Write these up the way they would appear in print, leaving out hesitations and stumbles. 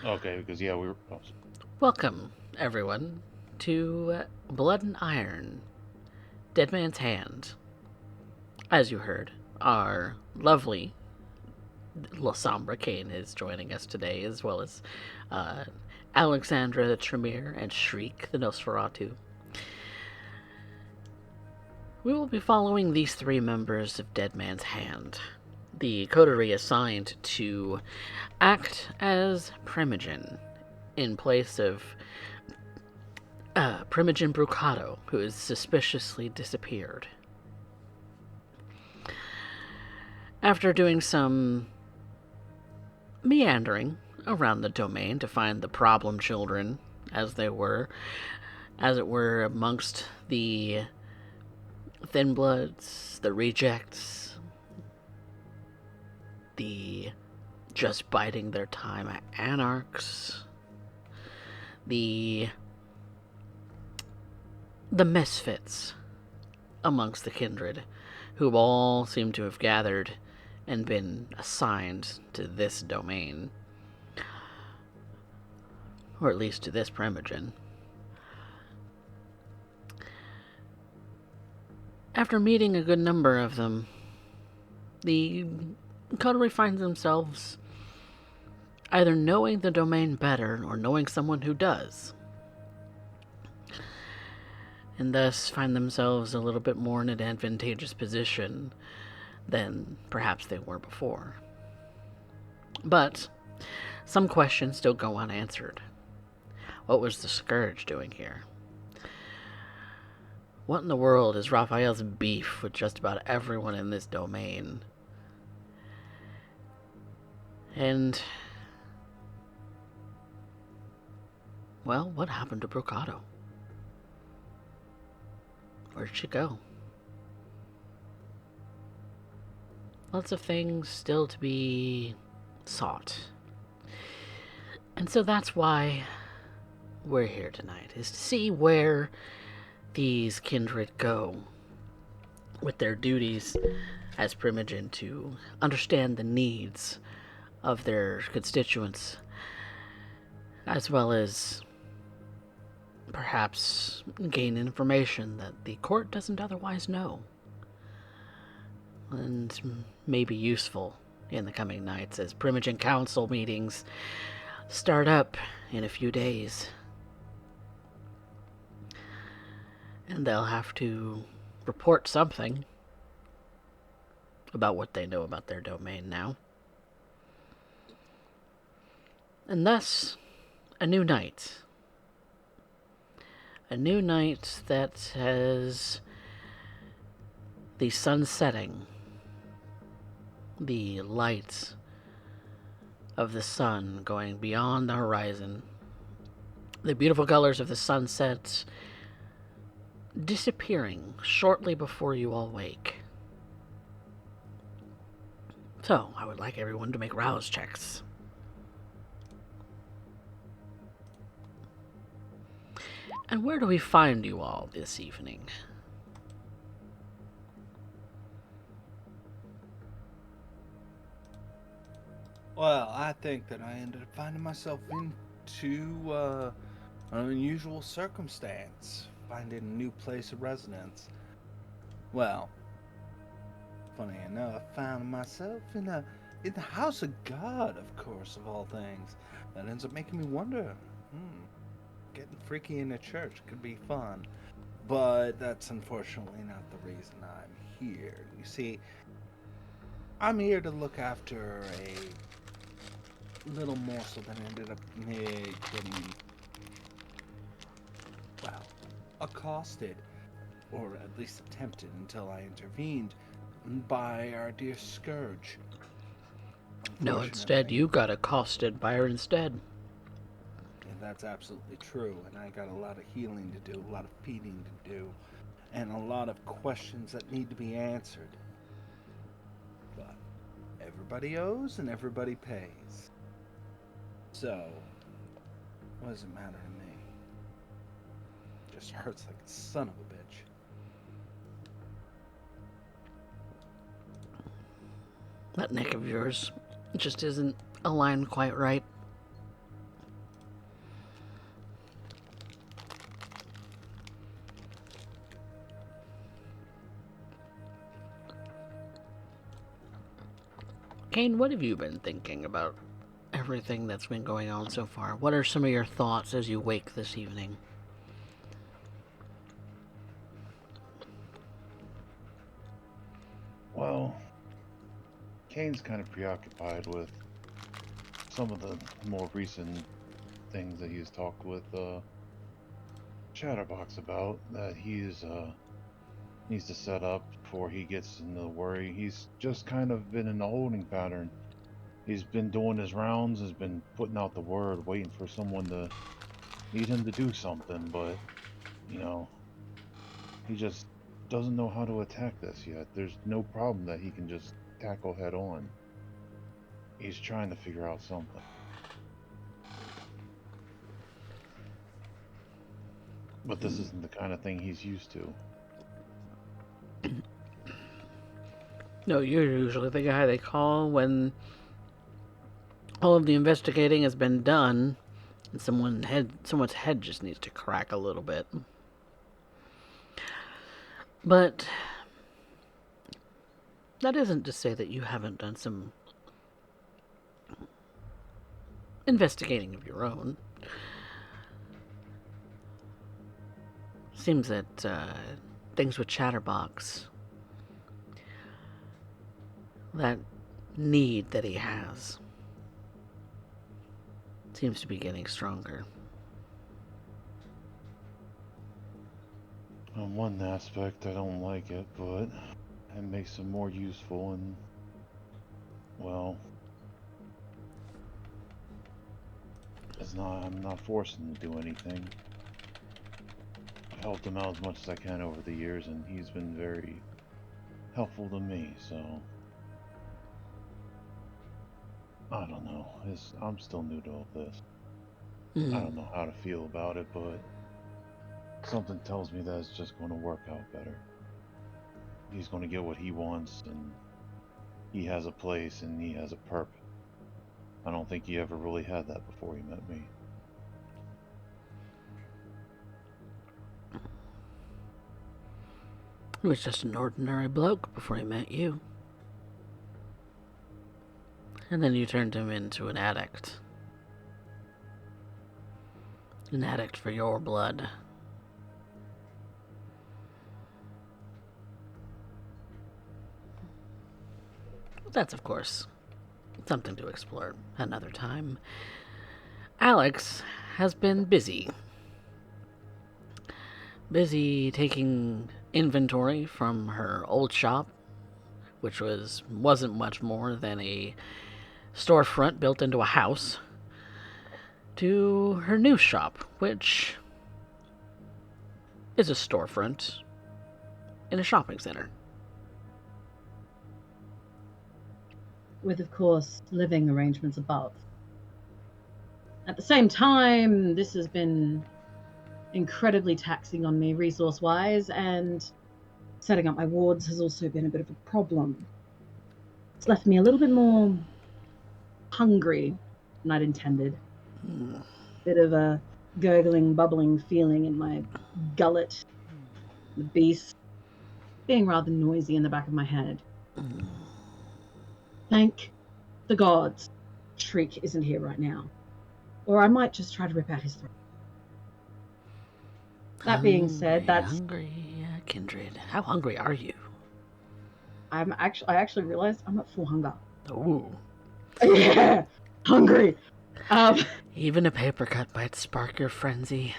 Okay, because yeah, we were. Oh, Welcome, everyone, to Blood and Iron, Dead Man's Hand. As you heard, our lovely La Sombra Kane is joining us today, as well as uh, Alexandra the Tremere and Shriek the Nosferatu. We will be following these three members of Dead Man's Hand, the coterie assigned to act as Primogen in place of Primogen Brucato, who has suspiciously disappeared. After doing some meandering around the domain to find the problem children, as they were, as it were, amongst the thin bloods, the rejects, the just biding their time anarchs, the the misfits amongst the kindred, who all seem to have gathered and been assigned to this domain, or at least to this Primogen. After meeting a good number of them, the coterie finds themselves either knowing the domain better or knowing someone who does, and thus find themselves a little bit more in an advantageous position than perhaps they were before. But some questions still go unanswered. What was the Scourge doing here? What in the world is Raphael's beef with just about everyone in this domain? And, well, what happened to Brocato? Where did she go? Lots of things still to be sought. And so that's why we're here tonight, is to see where these kindred go with their duties as Primogen to understand the needs of their constituents, as well as perhaps gain information that the court doesn't otherwise know, and may be useful in the coming nights as Primogen Council meetings start up in a few days. And they'll have to report something about what they know about their domain now. And thus, a new night. A new night that has the sun setting, the light of the sun going beyond the horizon, the beautiful colors of the sunset disappearing shortly before you all wake. So, I would like everyone to make rouse checks. And where do we find you all this evening? Well, I think that I ended up finding myself into an unusual circumstance, finding a new place of residence. Well, funny enough, found myself in the house of God, of course, of all things. That ends up making me wonder. Getting freaky in a church could be fun, but that's unfortunately not the reason I'm here. You see, I'm here to look after a little morsel that ended up getting, well, accosted, or at least attempted until I intervened, by our dear Scourge. No, instead, you Unfortunately, got accosted by her instead. and that's absolutely true, and I got a lot of healing to do, a lot of feeding to do, and a lot of questions that need to be answered. But everybody owes and everybody pays. So, what does it matter to me? Just hurts like a son of a bitch. That neck of yours just isn't aligned quite right. Kane, what have you been thinking about everything that's been going on so far? What are some of your thoughts as you wake this evening? Well, Kane's kind of preoccupied with some of the more recent things that he's talked with Chatterbox about that he's needs to set up before he gets into the worry. He's just kind of been in a holding pattern. He's been doing his rounds, has been putting out the word, waiting for someone to need him to do something, but you know, he just doesn't know how to attack this yet. There's no problem that he can just tackle head on. He's trying to figure out something. But this isn't the kind of thing he's used to. No, you're usually the guy they call when all of the investigating has been done and someone's head just needs to crack a little bit. But that isn't to say that you haven't done some investigating of your own. Seems that things with Chatterbox, that need that he has, seems to be getting stronger. On one aspect, I don't like it, but it makes him more useful and, well, I'm not forcing him to do anything. I've helped him out as much as I can over the years, and he's been very helpful to me, so I don't know. I'm still new to all this. I don't know how to feel about it, but something tells me that it's just going to work out better. He's going to get what he wants, and he has a place, and he has a purpose. I don't think he ever really had that before he met me. He was just an ordinary bloke before he met you. And then you turned him into an addict. An addict for your blood. That's, of course, something to explore another time. Alex has been busy. Busy taking inventory from her old shop, which wasn't much more than a storefront built into a house, to her new shop, which is a storefront in a shopping center. With, of course, living arrangements above. At the same time, this has been incredibly taxing on me resource-wise, and setting up my wards has also been a bit of a problem. It's left me a little bit more hungry than I'd intended. Bit of a gurgling, bubbling feeling in my gullet. The beast being rather noisy in the back of my head. Thank the gods Shriek isn't here right now. Or I might just try to rip out his throat. That being said, that's... Hungry, Kindred. How hungry are you? I actually realized I'm at full hunger. Ooh. Yeah, hungry. Even a paper cut might spark your frenzy.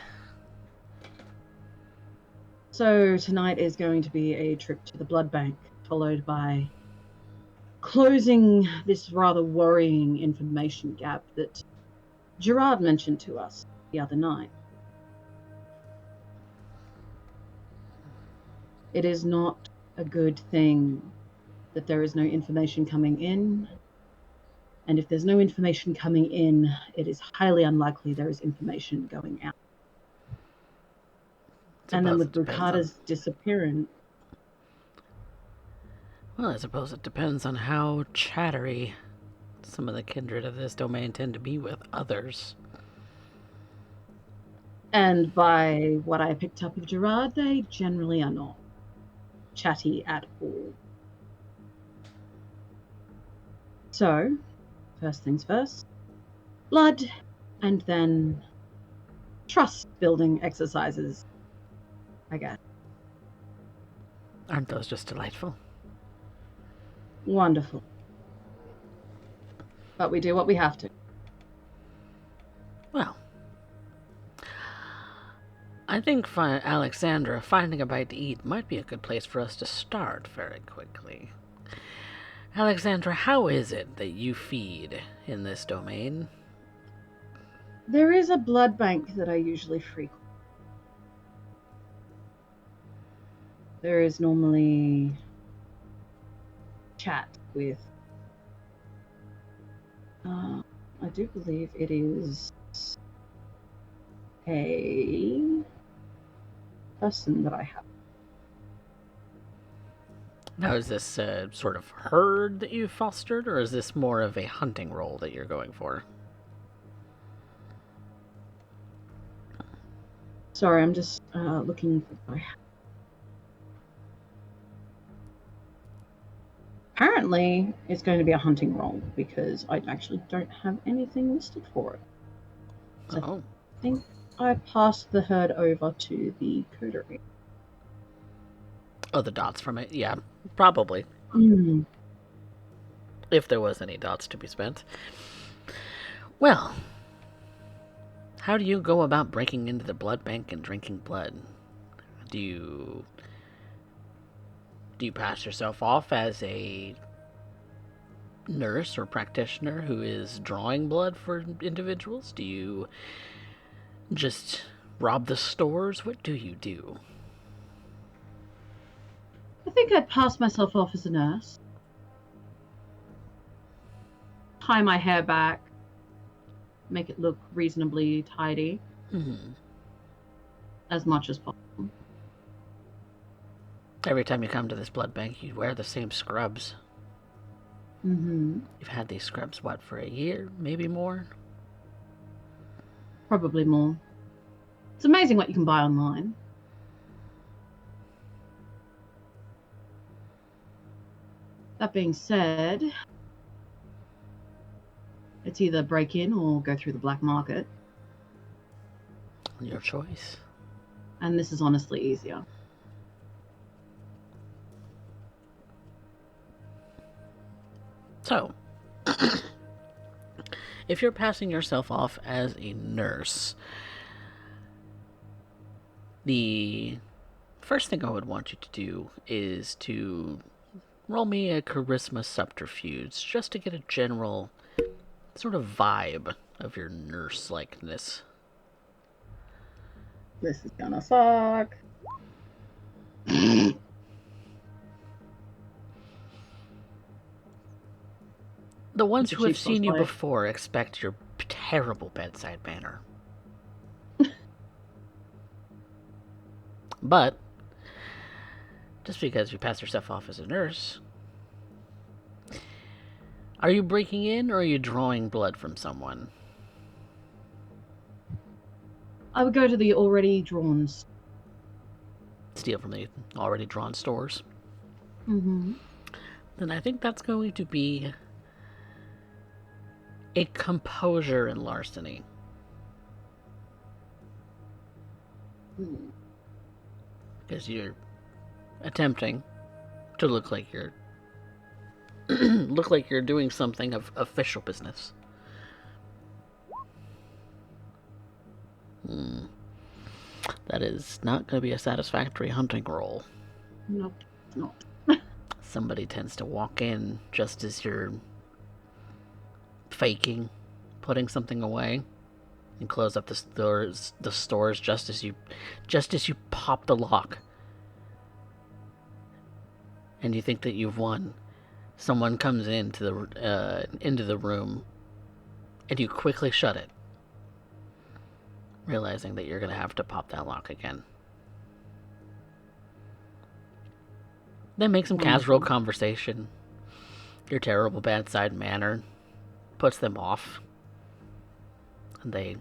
So tonight is going to be a trip to the blood bank, followed by closing this rather worrying information gap that Gerard mentioned to us the other night. It is not a good thing that there is no information coming in. And if there's no information coming in, it is highly unlikely there is information going out. And then with Bricada's disappearance... Well, I suppose it depends on how chattery some of the kindred of this domain tend to be with others. And by what I picked up of Gerard, they generally are not chatty at all. So, first things first, blood, and then trust building exercises, I guess. Aren't those just delightful? Wonderful. But we do what we have to. Well, I think Alexandra, finding a bite to eat might be a good place for us to start very quickly. Alexandra, how is it that you feed in this domain? There is a blood bank that I usually frequent. There is normally chat with. I do believe it is a person that I have. Now, is this a sort of herd that you've fostered, or is this more of a hunting role that you're going for? Sorry, I'm just looking for what I have. Apparently, it's going to be a hunting role because I actually don't have anything listed for it. So Oh, I think I passed the herd over to the coterie. oh, the dots from it? Yeah, probably. Mm. If there was any dots to be spent. Well, how do you go about breaking into the blood bank and drinking blood? Do you pass yourself off as a nurse or practitioner who is drawing blood for individuals? Do you just rob the stores? What do you do? I think I'd pass myself off as a nurse. Tie my hair back, make it look reasonably tidy as much as possible. Every time you come to this blood bank, you wear the same scrubs. Mm-hmm. You've had these scrubs, what, for a year? Maybe more? Probably more. It's amazing what you can buy online. That being said, it's either break in or go through the black market. Your choice. And this is honestly easier. So, if you're passing yourself off as a nurse, the first thing I would want you to do is to roll me a charisma subterfuge just to get a general sort of vibe of your nurse-likeness. This is gonna suck. The ones It's a who have cheap seen you cosplay. before expect your terrible bedside manner. But, just because you pass yourself off as a nurse, are you breaking in or are you drawing blood from someone? I would go to the already drawn. Steal from the already drawn stores? Mm-hmm. Then I think that's going to be a composure and larceny. Because you're attempting to look like you're doing something of official business. That is not going to be a satisfactory hunting roll. Nope, not. Somebody tends to walk in just as you're faking, putting something away, and close up the stores just as you pop the lock. And you think that you've won. Someone comes into the room, and you quickly shut it, realizing that you're going to have to pop that lock again. Then make some casual conversation. Your terrible bad side manner puts them off, and they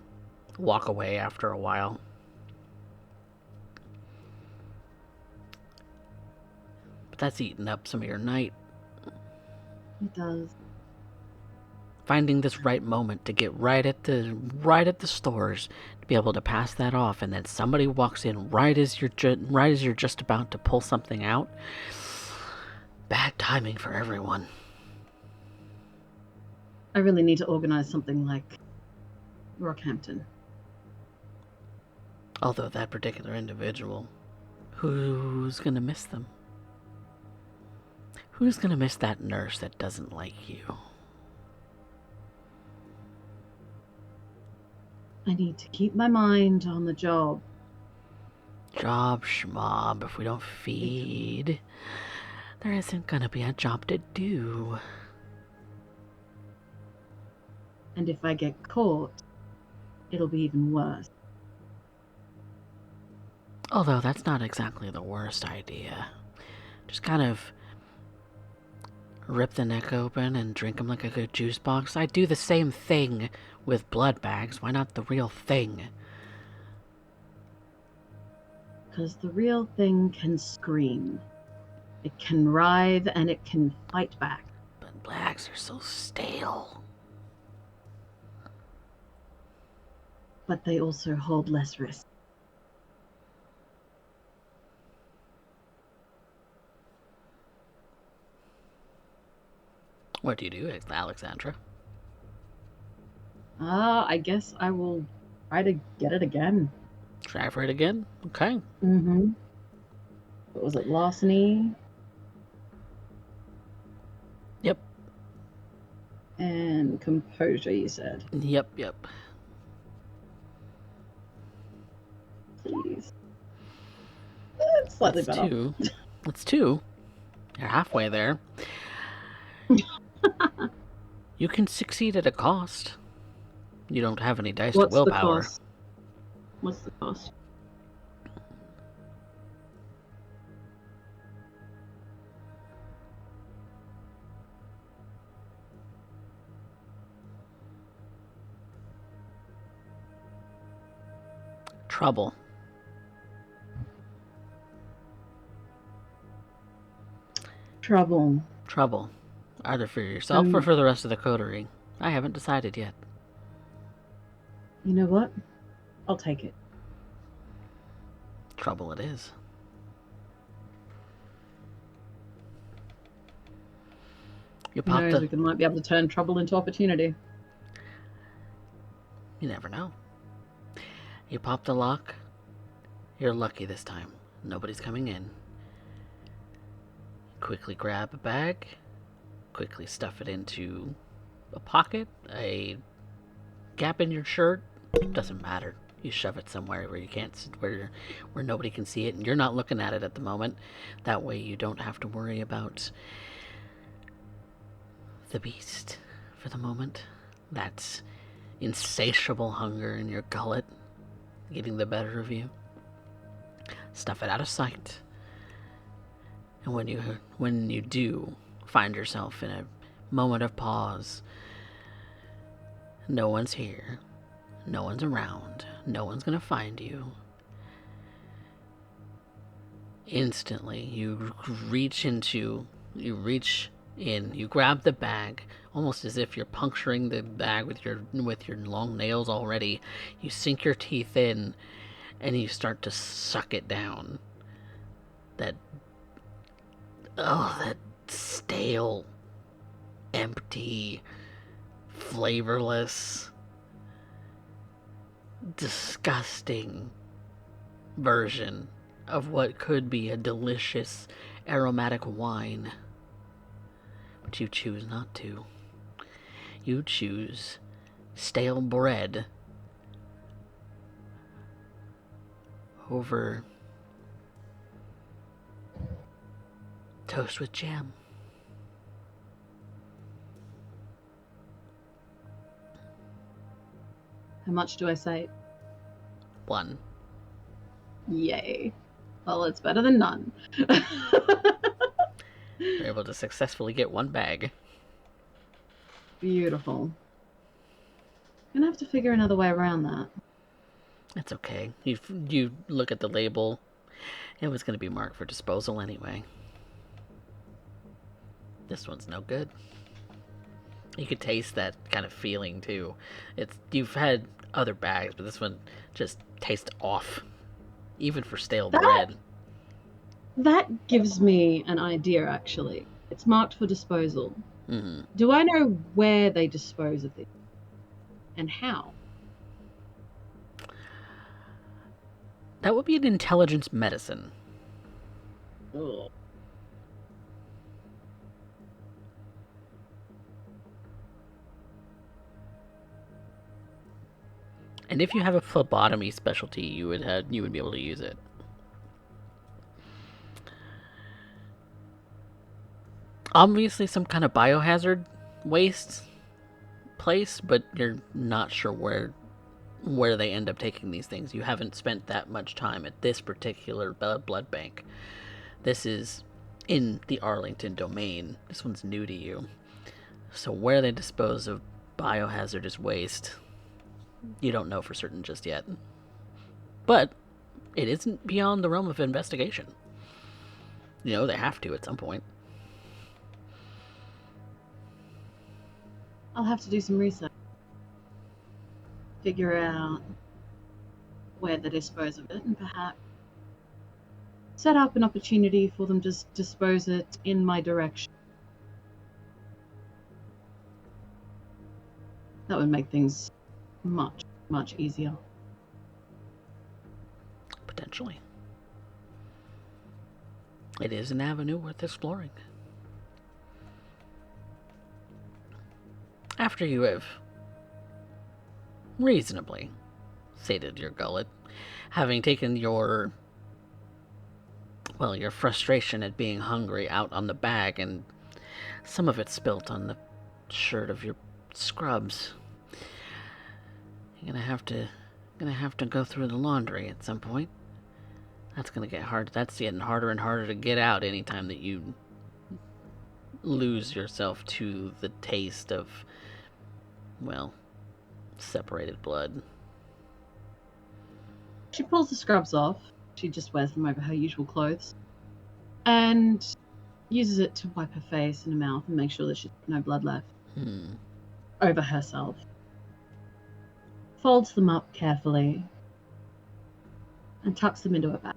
walk away after a while. But that's eating up some of your night. It does. finding this right moment to get right at the stores to be able to pass that off, and then somebody walks in right as you're just about to pull something out. Bad timing for everyone. I really need to organize something like Rockhampton. Although that particular individual, who's gonna miss them? Who's gonna miss that nurse that doesn't like you? I need to keep my mind on the job. Job schmob. If we don't feed, there isn't gonna be a job to do. And if I get caught, it'll be even worse. Although that's not exactly the worst idea. Just kind of rip the neck open and drink them like a good juice box. I do the same thing with blood bags. Why not the real thing? Because the real thing can scream. It can writhe and it can fight back. But bags are so stale. But they also hold less risk. What do you do, Alexandra? I guess I will try to get it again. Try for it again? Okay. Mm-hmm. What was it, larceny? Yep. And composure, you said. Yep. Please. That's slightly That's better. two. That's two. You're halfway there. You can succeed at a cost. You don't have any dice What's to the willpower. cost? What's the cost? Trouble. Trouble. Either for yourself or for the rest of the coterie. I haven't decided yet. You know what? I'll take it. Trouble it is. You Who pop knows, the... we might be able to turn trouble into opportunity. You never know. You pop the lock. You're lucky this time. Nobody's coming in. Quickly grab a bag. Quickly stuff it into a pocket, a gap in your shirt. Doesn't matter. You shove it somewhere where you can't, where nobody can see it, and you're not looking at it at the moment. That way you don't have to worry about the beast for the moment. That insatiable hunger in your gullet getting the better of you. Stuff it out of sight. And when you do find yourself in a moment of pause, no one's here, no one's around, no one's gonna find you. Instantly, you reach in, you grab the bag, almost as if you're puncturing the bag with your long nails already. You sink your teeth in, and you start to suck it down. That stale, empty, flavorless, disgusting version of what could be a delicious, aromatic wine. But you choose not to. You choose stale bread over toast with jam. How much do I say? 1. Yay. Well, it's better than none. You're able to successfully get 1 bag. Beautiful. Gonna have to figure another way around that. It's okay. You look at the label. It was going to be marked for disposal anyway. This one's no good. You could taste that kind of feeling too. You've had other bags, but this one just tastes off, even for stale That bread. that gives me an idea. Actually, it's marked for disposal. Mm-hmm. Do I know where they dispose of it and how? That would be an intelligence medicine. Ugh. And if you have a phlebotomy specialty, you would be able to use it. Obviously, some kind of biohazard waste place, but you're not sure where they end up taking these things. You haven't spent that much time at this particular blood bank. This is in the Arlington domain. This one's new to you. So where they dispose of biohazardous waste, you don't know for certain just yet. But it isn't beyond the realm of investigation. You know, they have to at some point. I'll have to do some research. Figure out where they dispose of it and perhaps set up an opportunity for them to dispose it in my direction. That would make things much, much easier. Potentially. It is an avenue worth exploring. After you have reasonably sated your gullet, having taken your frustration at being hungry out on the bag, and some of it spilt on the shirt of your scrubs. You're gonna have to go through the laundry at some point. That's gonna get hard. That's getting harder and harder to get out anytime that you lose yourself to the taste of, well, separated blood. She pulls the scrubs off. She just wears them over her usual clothes. And uses it to wipe her face and her mouth and make sure that she's no blood left over herself. Folds them up carefully and tucks them into her bag.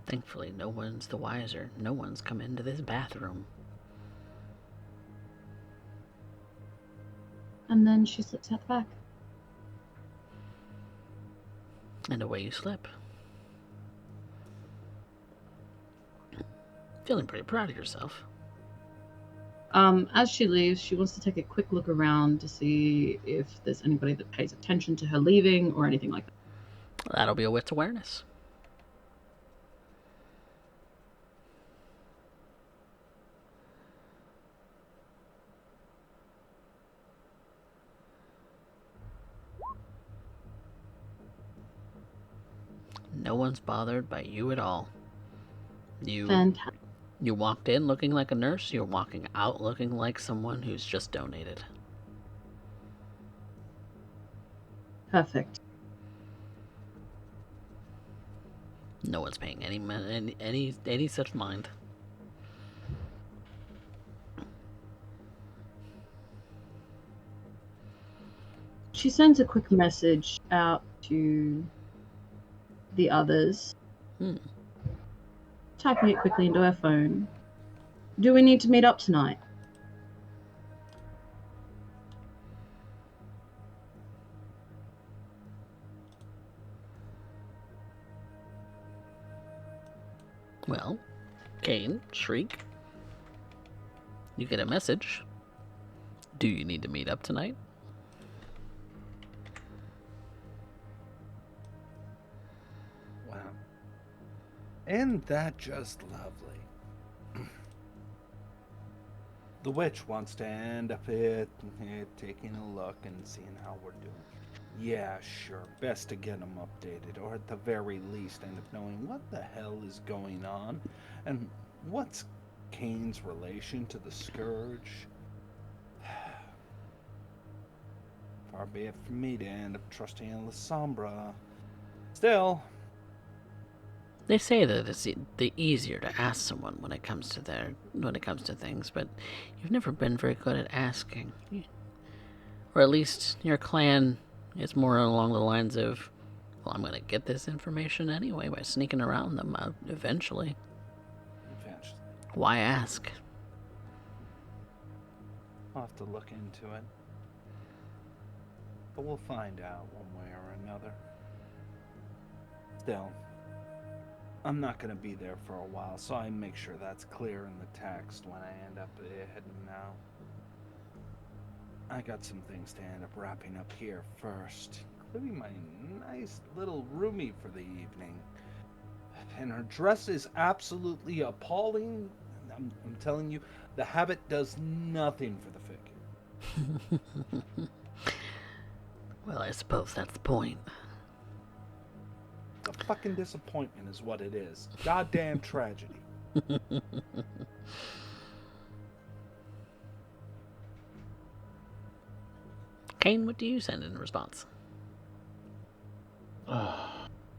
Thankfully, no one's the wiser. No one's come into this bathroom. And then she slips out the back. And away you slip. Feeling pretty proud of yourself. As she leaves, she wants to take a quick look around to see if there's anybody that pays attention to her leaving or anything like that. That'll be a wits awareness. No one's bothered by you at all. Fantastic. You walked in looking like a nurse, you're walking out looking like someone who's just donated. Perfect. No one's paying any such mind. She sends a quick message out to the others, typing it quickly into her phone. Do we need to meet up tonight? Well, Kane, Shriek, you get a message. Do you need to meet up tonight? Wow. Isn't that just lovely? The witch wants to end up here taking a look and seeing how we're doing. Yeah, sure. Best to get them updated, or at the very least end up knowing what the hell is going on, and what's Kane's relation to the Scourge. Far be it from me to end up trusting in La Sombra. Still, They say that it's the easier to ask someone when it comes to things, but you've never been very good at asking. Or at least your clan is more along the lines of, well, I'm going to get this information anyway by sneaking around them eventually. Eventually. Why ask? I'll have to look into it. But we'll find out one way or another. Still, I'm not going to be there for a while, so I make sure that's clear in the text when I end up heading out. I got some things to end up wrapping up here first, including my nice little roomie for the evening. And her dress is absolutely appalling. I'm telling you, the habit does nothing for the figure. Well, I suppose that's the point. A fucking disappointment is what it is. Goddamn tragedy. Kane, what do you send in response?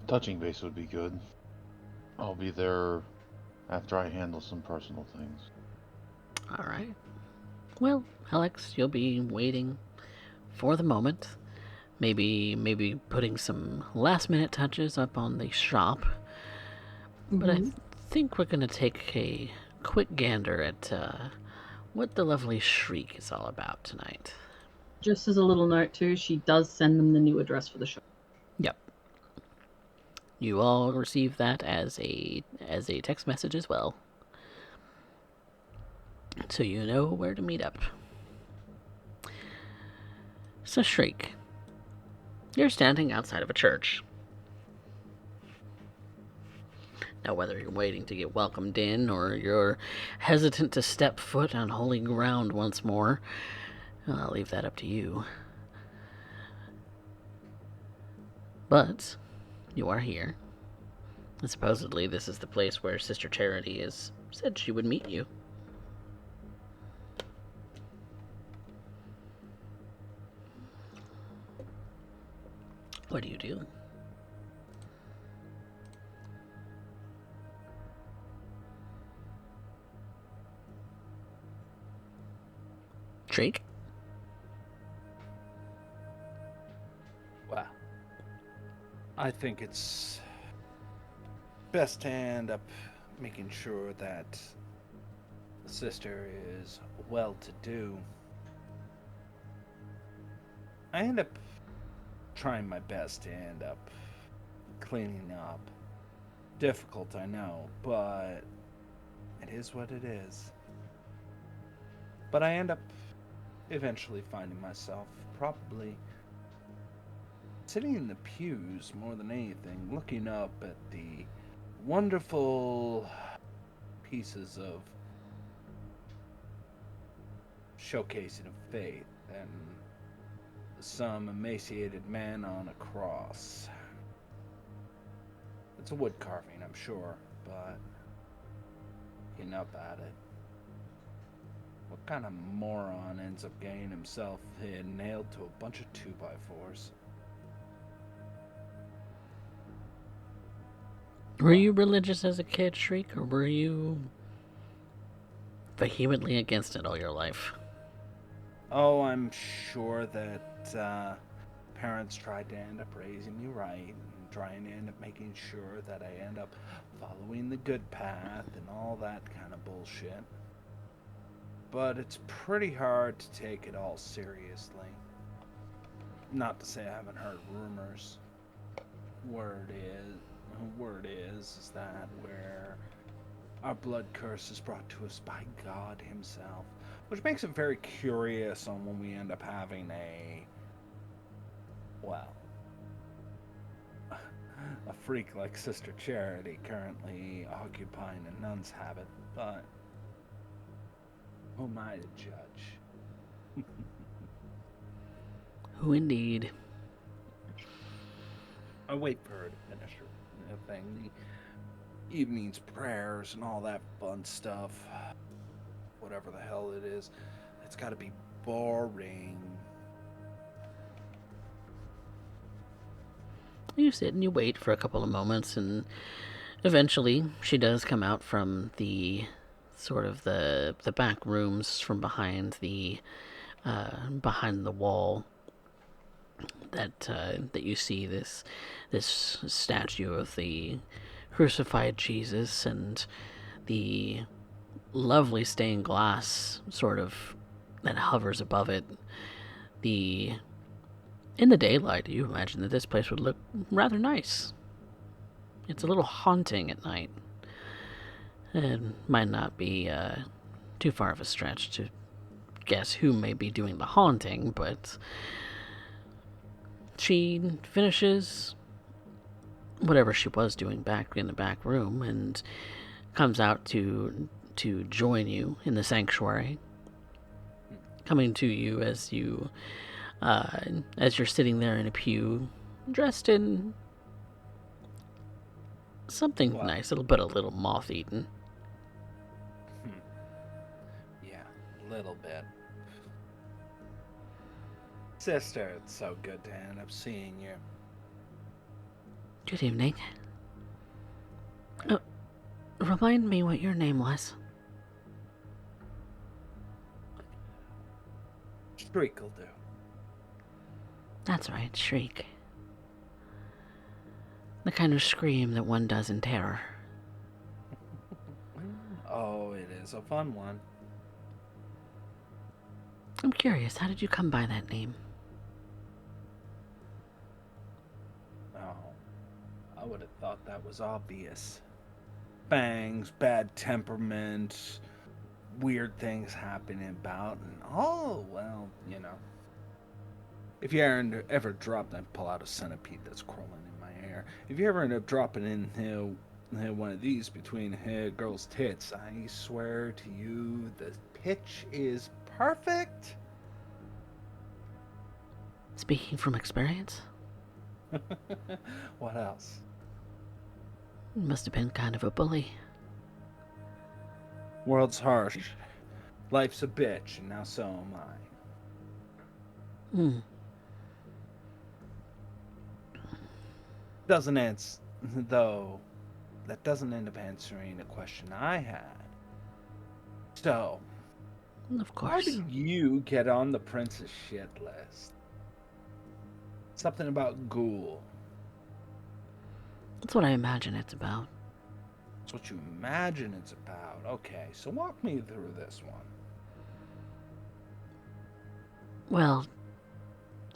Touching base would be good. I'll be there after I handle some personal things. All right. Well, Alex, you'll be waiting for the moment. Maybe putting some last-minute touches up on the shop. But I think we're going to take a quick gander at what the lovely Shriek is all about tonight. Just as a little note too, she does send them the new address for the shop. Yep. You all receive that as a text message as well. So you know where to meet up. So Shriek, you're standing outside of a church. Now, whether you're waiting to get welcomed in or you're hesitant to step foot on holy ground once more, I'll leave that up to you. But you are here. And supposedly this is the place where Sister Charity has said she would meet you. What do you do? Drake? Well, I think it's best to end up making sure that the sister is well to do. I end up trying my best to end up cleaning up. Difficult, I know, but it is what it is. But I end up eventually finding myself probably sitting in the pews more than anything, looking up at the wonderful pieces of showcasing of faith and some emaciated man on a cross. It's a wood carving, I'm sure, but looking up at it. What kind of moron ends up getting himself nailed to a bunch of 2x4s? Were you religious as a kid, Shriek, or were you vehemently against it all your life? Oh, I'm sure that parents tried to end up raising me right and trying to end up making sure that I end up following the good path and all that kind of bullshit. But it's pretty hard to take it all seriously. Not to say I haven't heard rumors. Word is that where our blood curse is brought to us by God himself, which makes it very curious on when we end up having a freak like Sister Charity currently occupying a nun's habit, but who am I to judge? Who indeed? I wait for her to finish her thing, the evening's prayers and all that fun stuff. Whatever the hell it is, it's got to be boring. You sit and you wait for a couple of moments, and Eventually, she does come out from the sort of the back rooms from behind the wall that you see this statue of the crucified Jesus and the lovely stained glass sort of that hovers above it. The In the daylight, you imagine that this place would look rather nice. It's a little haunting at night. It might not be too far of a stretch to guess who may be doing the haunting, but she finishes whatever she was doing back in the back room and comes out to join you in the sanctuary, coming to you as you're sitting there in a pew, dressed in something What? nice, but a little moth-eaten. Yeah, a little bit. Sister, it's so good to end up seeing you. Good evening. Remind me what your name was. Shriek will do. That's right, shriek. The kind of scream that one does in terror. Oh, it is a fun one. I'm curious, how did you come by that name? Oh, I would have thought that was obvious. Bangs, bad temperament, weird things happening about, and oh, well, you know. If you ever drop, I pull out a centipede that's crawling in my hair. If you ever end up dropping in one of these between a girl's tits, I swear to you, the pitch is perfect. Speaking from experience? What else? You must have been kind of a bully. World's harsh. Life's a bitch, and now so am I. Hmm. Doesn't answer, though, that doesn't end up answering a question I had. So, Of how course. did you get on the Prince's shit list? Something about ghoul. That's what I imagine it's about. That's what you imagine it's about. Okay, so walk me through this one. Well,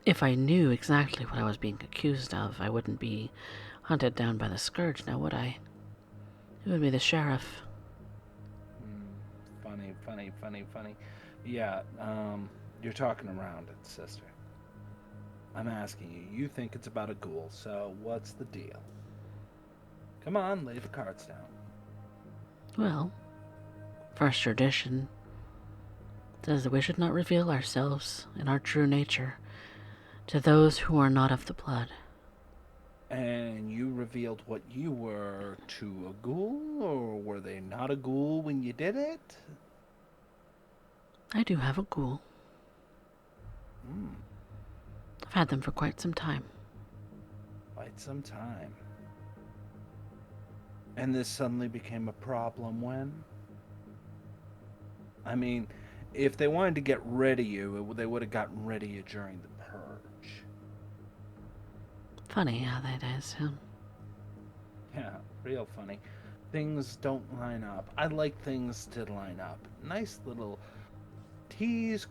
if I knew exactly what I was being accused of, I wouldn't be hunted down by the scourge now, would I? It would be the sheriff. Funny. Yeah, you're talking around it, sister. I'm asking you. You think it's about a ghoul, so what's the deal? Come on, lay the cards down. Well, first tradition says that we should not reveal ourselves and our true nature to those who are not of the blood. And you revealed what you were to a ghoul, or were they not a ghoul when you did it? I do have a ghoul. I've had them for quite some time. Quite some time. And this suddenly became a problem when? I mean, if they wanted to get rid of you, they would have gotten rid of you during the purge. Funny how that is, huh? Yeah, real funny. Things don't line up. I like things to line up. Nice little T's,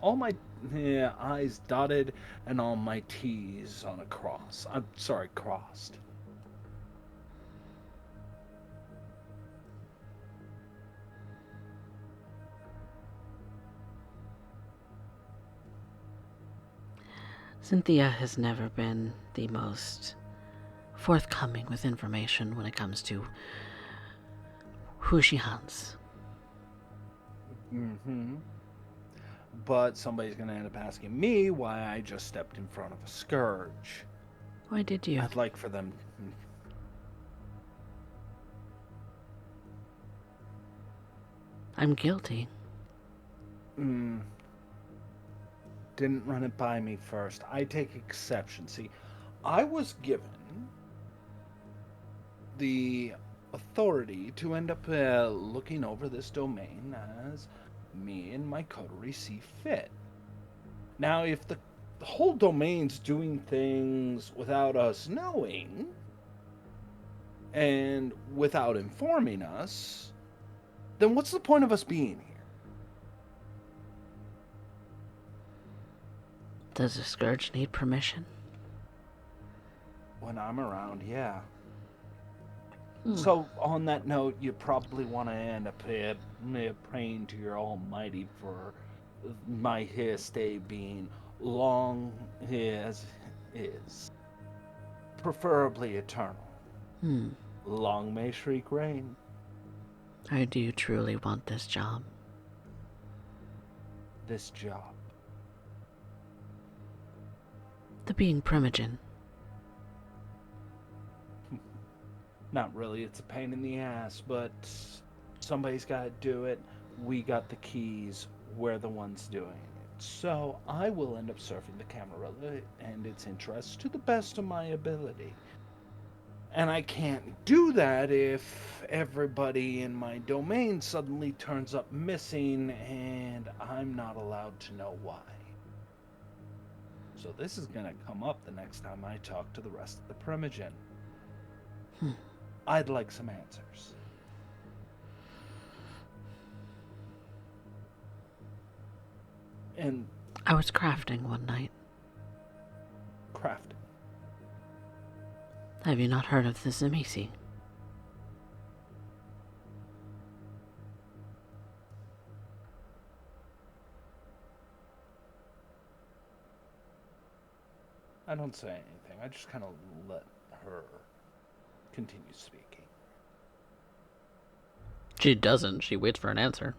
all my I's dotted, and all my T's on a cross. I'm sorry, crossed. Cynthia has never been the most forthcoming with information when it comes to who she hunts. Mm-hmm. But somebody's gonna end up asking me why I just stepped in front of a scourge. Why did you? I'd like for them. I'm guilty. Didn't run it by me first. I take exception. See, I was given the authority to end up looking over this domain as me and my coterie see fit. Now, if the whole domain's doing things without us knowing and without informing us, then what's the point of us being here? Does the Scourge need permission? When I'm around, yeah. Hmm. So, on that note, you probably want to end up praying to your Almighty for my stay being long as is, preferably eternal. Hmm. Long may Shriek reign. Or do you truly want this job? This job. The being Primogen. Not really, it's a pain in the ass, but somebody's got to do it. We got the keys, we're the ones doing it. So I will end up serving the Camarilla and its interests to the best of my ability. And I can't do that if everybody in my domain suddenly turns up missing and I'm not allowed to know why. So this is going to come up the next time I talk to the rest of the Primogen. I'd like some answers. And I was crafting one night. crafting. Have you not heard of the Zamisi? I don't say anything. I just kind of let her continue speaking. She doesn't. She waits for an answer.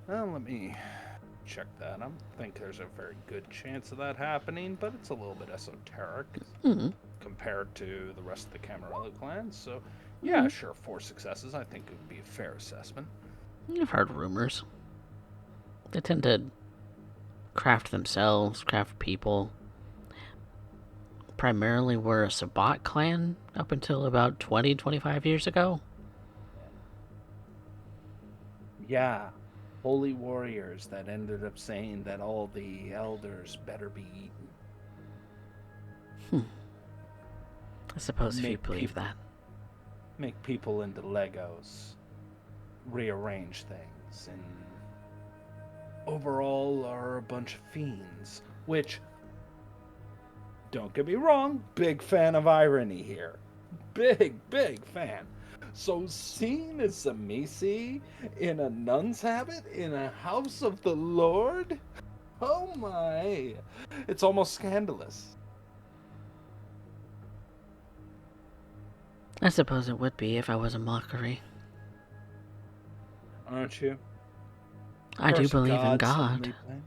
Well, let me check that. I don't think there's a very good chance of that happening, but it's a little bit esoteric compared to the rest of the Camarilla clan. So, yeah, sure, 4 successes. I think it would be a fair assessment. You've heard rumors. They tend to craft themselves, craft people. Primarily we're a Sabbat clan up until about 20-25 years ago. Yeah, holy warriors that ended up saying that all the elders better be eaten. I suppose if you believe that. Make people into Legos, rearrange things, and overall are a bunch of fiends, which, don't get me wrong, big fan of irony here. Big fan. So seeing a Zamisi in a nun's habit in a house of the Lord? Oh my. It's almost scandalous. I suppose it would be if I was a mockery. Aren't you? I do believe in God. suddenly playing?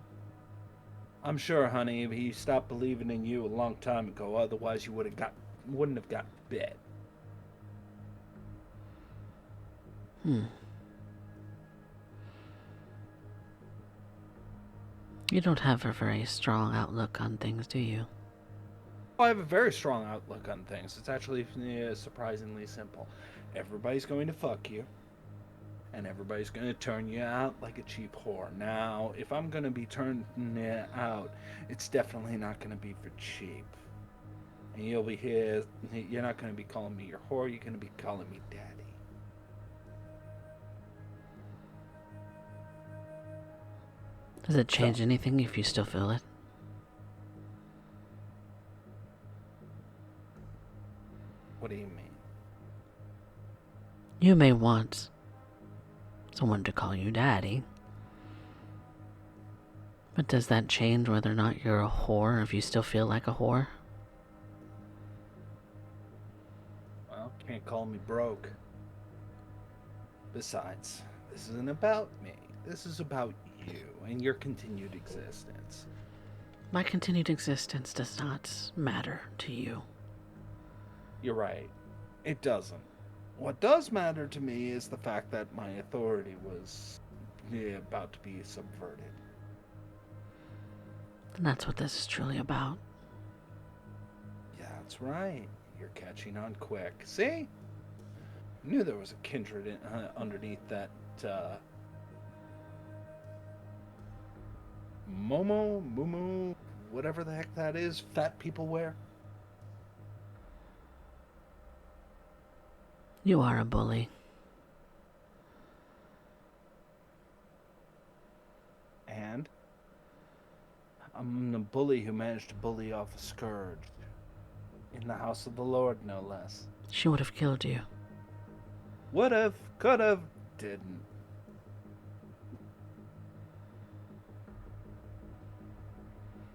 I'm sure, honey, he stopped believing in you a long time ago. Otherwise, you wouldn't have got bit. You don't have a very strong outlook on things, do you? I have a very strong outlook on things. It's actually surprisingly simple. Everybody's going to fuck you, and everybody's going to turn you out like a cheap whore. Now, if I'm going to be turned out, it's definitely not going to be for cheap. And you'll be here. You're not going to be calling me your whore. You're going to be calling me daddy. Does it change anything if you still feel it? What do you mean? You may want someone to call you daddy. But does that change whether or not you're a whore if you still feel like a whore? Well, can't call me broke. Besides, this isn't about me. This is about you and your continued existence. My continued existence does not matter to you. You're right. It doesn't. What does matter to me is the fact that my authority was about to be subverted. And that's what this is truly about. Yeah, that's right. you're catching on quick. See? Knew there was a kindred underneath that Mumu, whatever the heck that is, fat people wear. You are a bully. And I'm the bully who managed to bully off a scourge. In the house of the Lord, no less. She would have killed you. Would've, could've, didn't.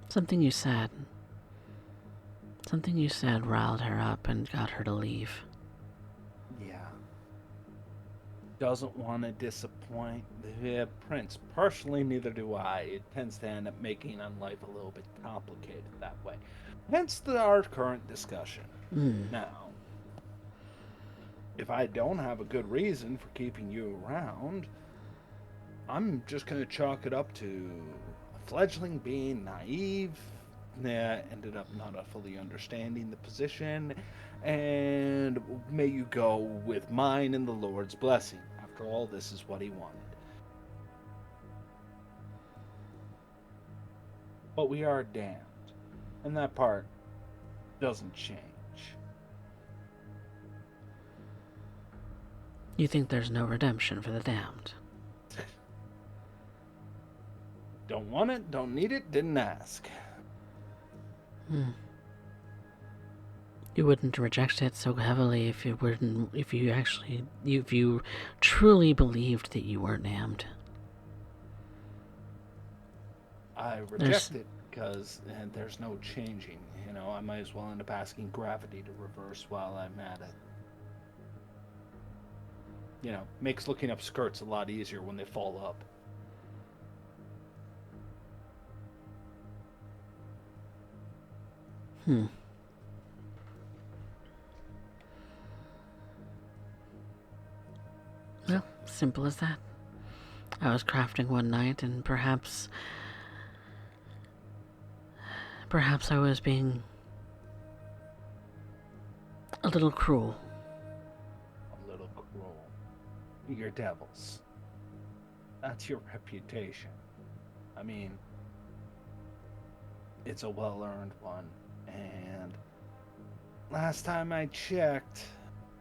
Something you said riled her up and got her to leave. Yeah. Doesn't want to disappoint the prince. Personally, neither do I. It tends to end up making life a little bit complicated that way. Hence our current discussion. Now, if I don't have a good reason for keeping you around, I'm just going to chalk it up to a fledgling being naive, ended up not fully understanding the position, and may you go with mine and the Lord's blessing. After all, this is what he wanted. But we are damned, and that part doesn't change. You think there's no redemption for the damned? Don't want it, don't need it, didn't ask. You wouldn't reject it so heavily if you truly believed that you weren't damned. I reject it because there's no changing. You know, I might as well end up asking gravity to reverse while I'm at it. You know, makes looking up skirts a lot easier when they fall up. Well, simple as that. I was crafting one night, and perhaps I was being a little cruel. A little cruel. You're devils. That's your reputation. I mean, it's a well-earned one, and last time I checked,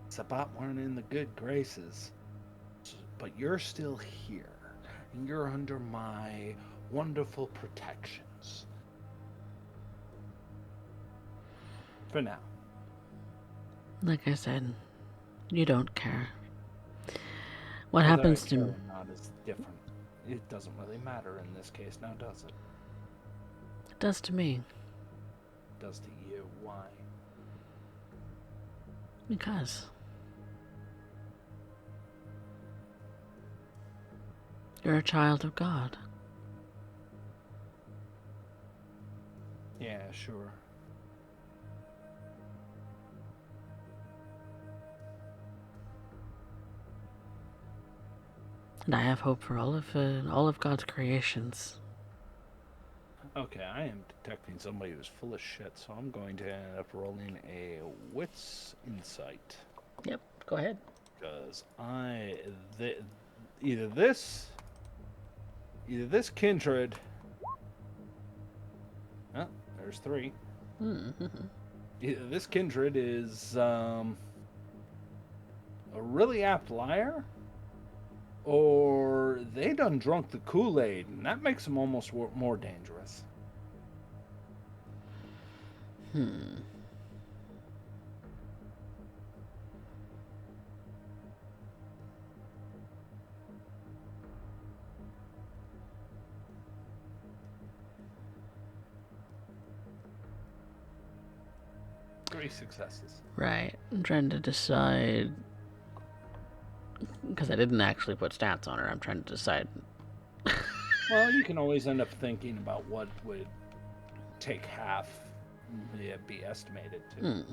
it's about one in the good graces. But you're still here, and you're under my wonderful protections. For now. Like I said, you don't care. What happens to me? Not is different. It doesn't really matter in this case, now does it? It does to me. It does to you. Why? Because you're a child of God. Yeah, sure. And I have hope for all of God's creations. Okay, I am detecting somebody who's full of shit, so I'm going to end up rolling a wits insight. Yep, go ahead. Because either this kindred. Oh, there's three. Either this kindred is a really apt liar, or they done drunk the Kool-Aid, and that makes them almost more dangerous. Three successes. Right. I'm trying to decide, because I didn't actually put stats on her. I'm trying to decide. Well, you can always end up thinking about what would take half be estimated to.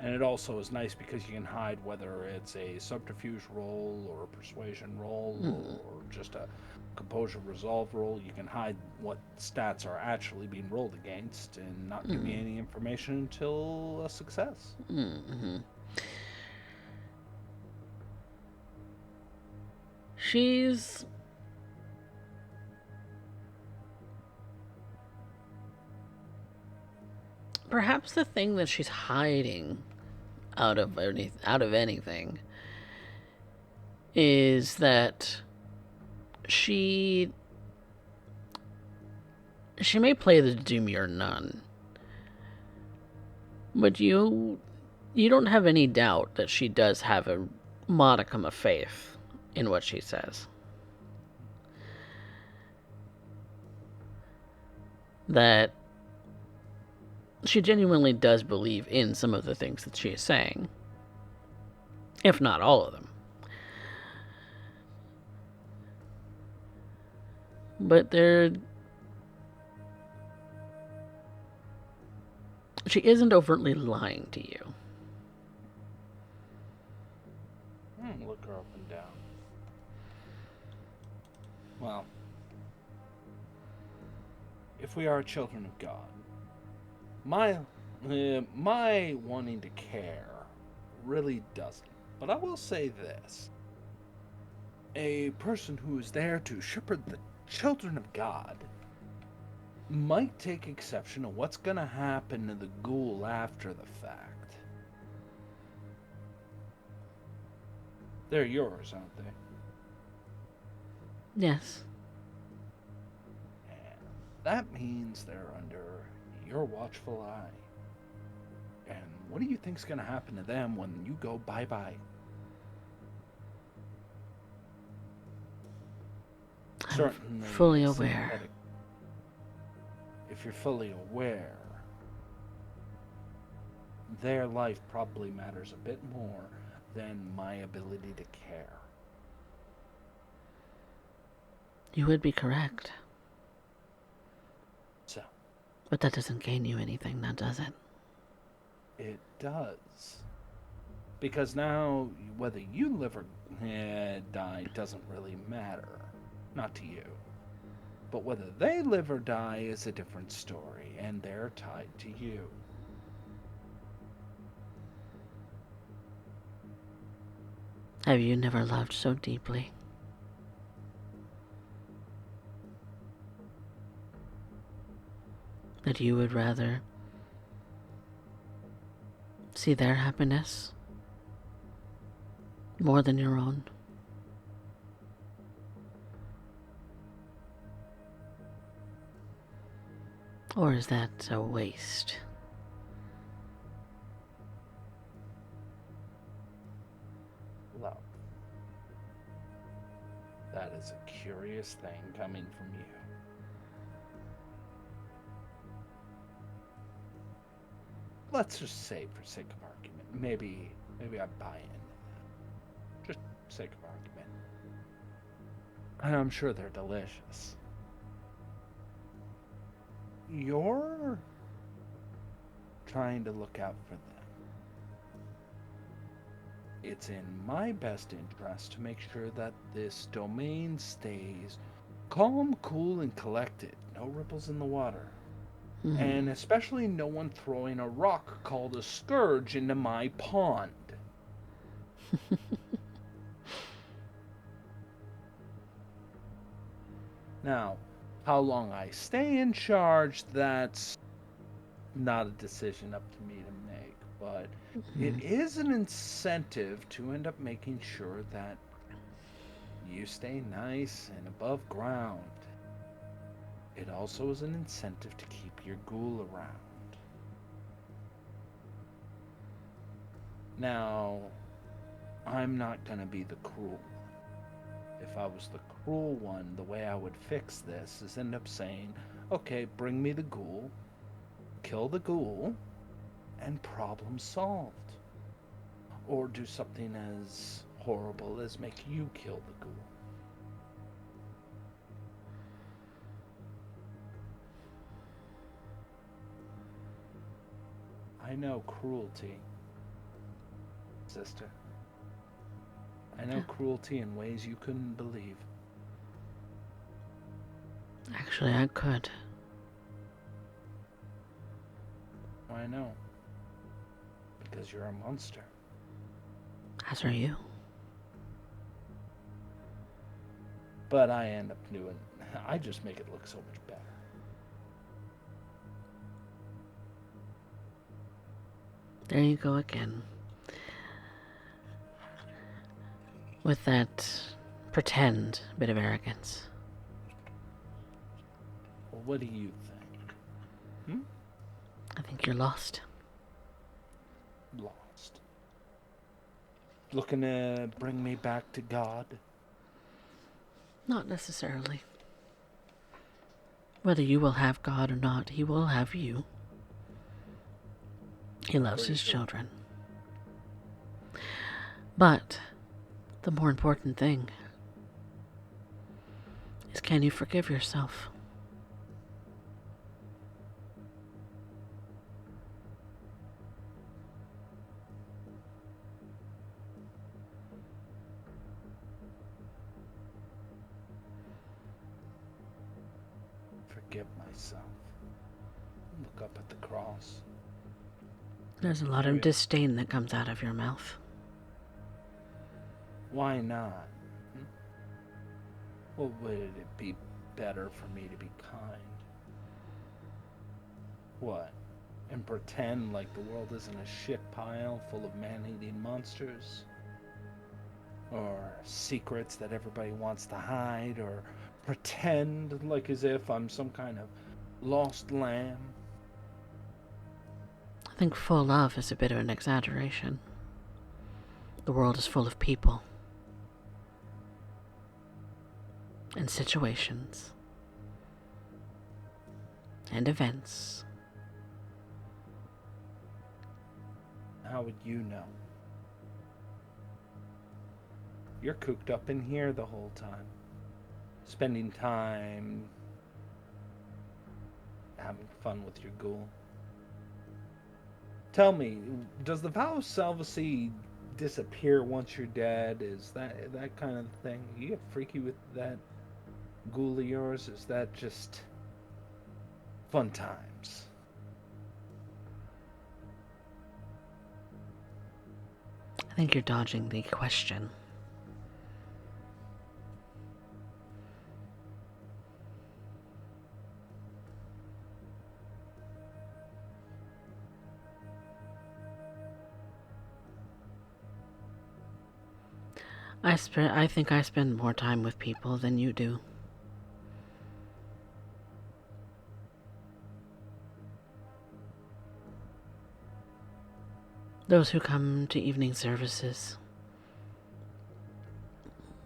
And it also is nice because you can hide whether it's a subterfuge roll or a persuasion roll or just a composure resolve roll. You can hide what stats are actually being rolled against and not give me any information until a success. Mm-hmm. She's perhaps the thing that she's hiding out of anything is that she may play the demure nun, but you don't have any doubt that she does have a modicum of faith in what she says. That she genuinely does believe in some of the things that she is saying, if not all of them. But she isn't overtly lying to you. Look her up and down. Well, if we are children of God, my wanting to care really doesn't. But I will say this. A person who is there to shepherd the children of God might take exception to what's going to happen to the ghoul after the fact. They're yours, aren't they? Yes. And that means they're under your watchful eye. And what do you think's going to happen to them when you go bye-bye? I'm fully aware. Synthetic. If you're fully aware, their life probably matters a bit more than my ability to care. You would be correct. So, but that doesn't gain you anything, now does it? It does. Because now, whether you live or die doesn't really matter. Not to you. But whether they live or die is a different story, and they're tied to you. Have you never loved so deeply? That you would rather see their happiness more than your own? Or is that a waste? Love. That is a curious thing coming from you. Let's just say, for sake of argument, maybe I buy in. Just for sake of argument. And I'm sure they're delicious. You're trying to look out for them. It's in my best interest to make sure that this domain stays calm, cool, and collected. No ripples in the water. Mm-hmm. And especially no one throwing a rock called a scourge into my pond. Now, how long I stay in charge, that's not a decision up to me to make. But it is an incentive to end up making sure that you stay nice and above ground. It also is an incentive to keep your ghoul around. Now, I'm not going to be the cruel one. If I was the cruel one, the way I would fix this is end up saying, okay, bring me the ghoul, kill the ghoul, and problem solved. Or do something as horrible as make you kill the ghoul. I know cruelty sister. I know cruelty in ways you couldn't believe. Actually, I could. I know. Because you're a monster. As are you. But I end up doing... I just make it look so much better. There you go again. With that pretend bit of arrogance. Well, what do you think? I think you're lost. Lost. Looking to bring me back to God? Not necessarily. Whether you will have God or not, he will have you. He loves his children. But the more important thing is, can you forgive yourself? Forgive myself. Look up at the cross. There's a lot of disdain that comes out of your mouth. Why not? Well, would it be better for me to be kind? What? And pretend like the world isn't a shit pile full of man-eating monsters? Or secrets that everybody wants to hide? Or pretend like as if I'm some kind of lost lamb? I think full of is a bit of an exaggeration. The world is full of people and situations and events. How would you know? You're cooped up in here the whole time, spending time having fun with your ghoul. Tell me, does the vow of celibacy disappear once you're dead? Is that kind of thing? You get freaky with that ghoul of yours? Is that just fun times? I think you're dodging the question. I think I spend more time with people than you do. Those who come to evening services.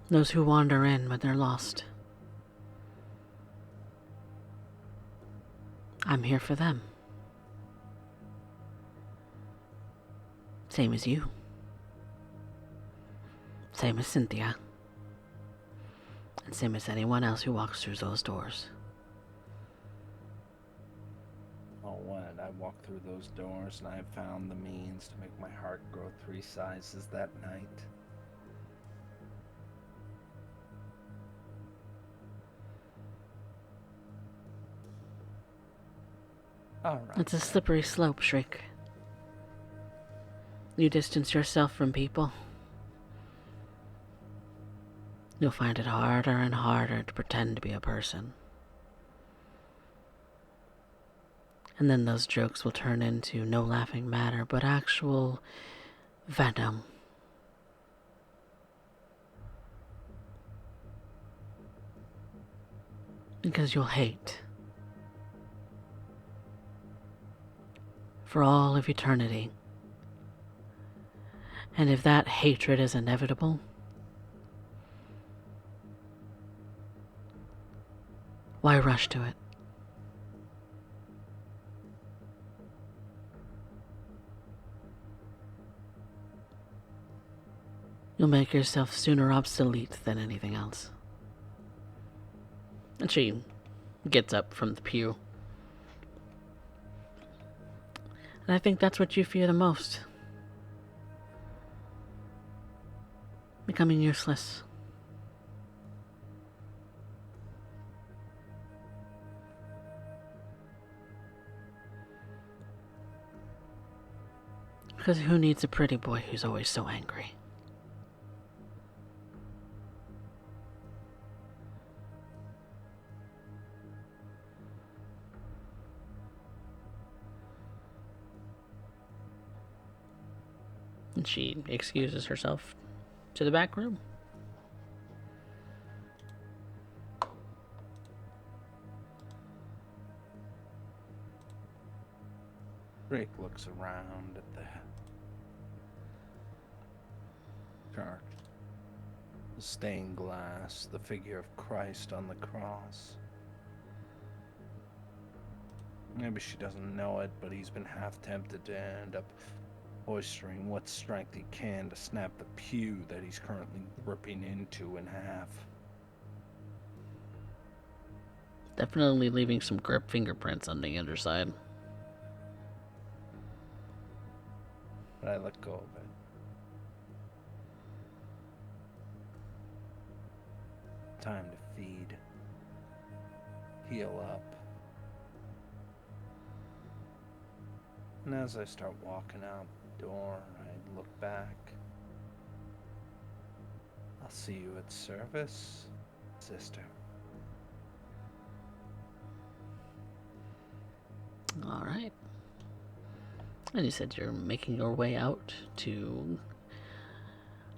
Those who wander in when they're lost. I'm here for them. Same as you. Same as Cynthia. And same as anyone else who walks through those doors. Oh, what? I walked through those doors and I found the means to make my heart grow 3 sizes that night. All right. It's a slippery slope, Shriek. You distance yourself from people, you'll find it harder and harder to pretend to be a person. And then those jokes will turn into no laughing matter, but actual venom. Because you'll hate. For all of eternity. And if that hatred is inevitable, why rush to it? You'll make yourself sooner obsolete than anything else. And she gets up from the pew. And I think that's what you fear the most. becoming useless. Because who needs a pretty boy who's always so angry? And she excuses herself to the back room. Drake looks around at the church. The stained glass, the figure of Christ on the cross. Maybe she doesn't know it, but he's been half tempted to end up oystering what strength he can to snap the pew that he's currently ripping into in half. Definitely leaving some grip fingerprints on the underside. But I let go of it. Time to feed. Heal up. And as I start walking out the door, I look back. I'll see you at service, sister. All right. And you said you're making your way out to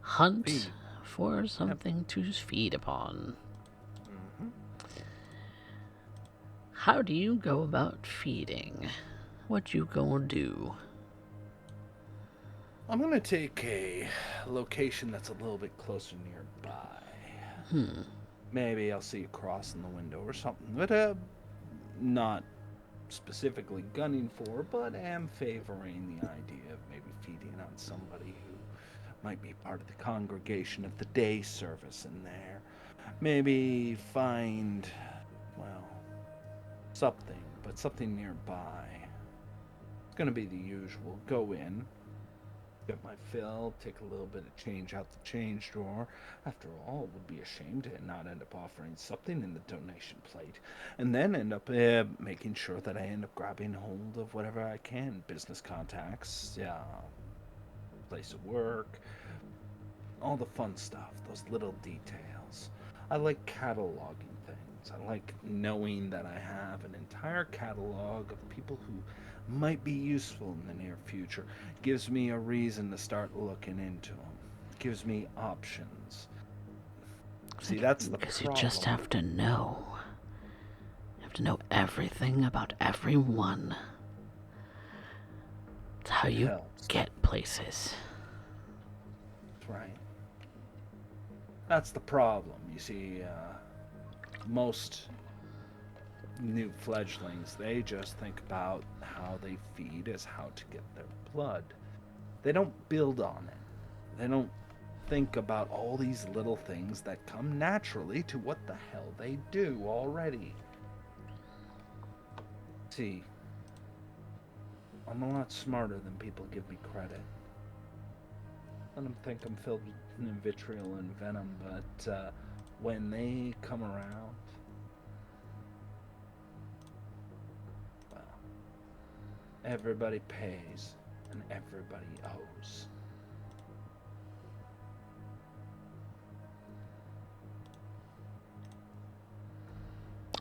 hunt Feed. for something to feed upon. Mm-hmm. How do you go about feeding? What you gonna do? I'm gonna take a location that's a little bit closer nearby. Maybe I'll see a cross in the window or something, but not specifically gunning for, but am favoring the idea of maybe feeding on somebody who might be part of the congregation at the day service in there. Maybe find, well, something, but something nearby. It's gonna be the usual. Go in, get my fill, take a little bit of change out the change drawer. After all, it would be a shame to not end up offering something in the donation plate, and then end up making sure that I end up grabbing hold of whatever I can. Business contacts, yeah, place of work, all the fun stuff, those little details. I like cataloging things. I like knowing that I have an entire catalog of people who might be useful in the near future. Gives me a reason to start looking into them. Gives me options. See, that's the Because problem. you just have to know. You have to know everything about everyone. It's how you Helps. get places. That's right. That's the problem. You see, most new fledglings, they just think about how they feed as how to get their blood. They don't build on it. They don't think about all these little things that come naturally to what the hell they do already. See, I'm a lot smarter than people give me credit. Let them think I'm filled with vitriol and venom, but when they come around, well, everybody pays and everybody owes.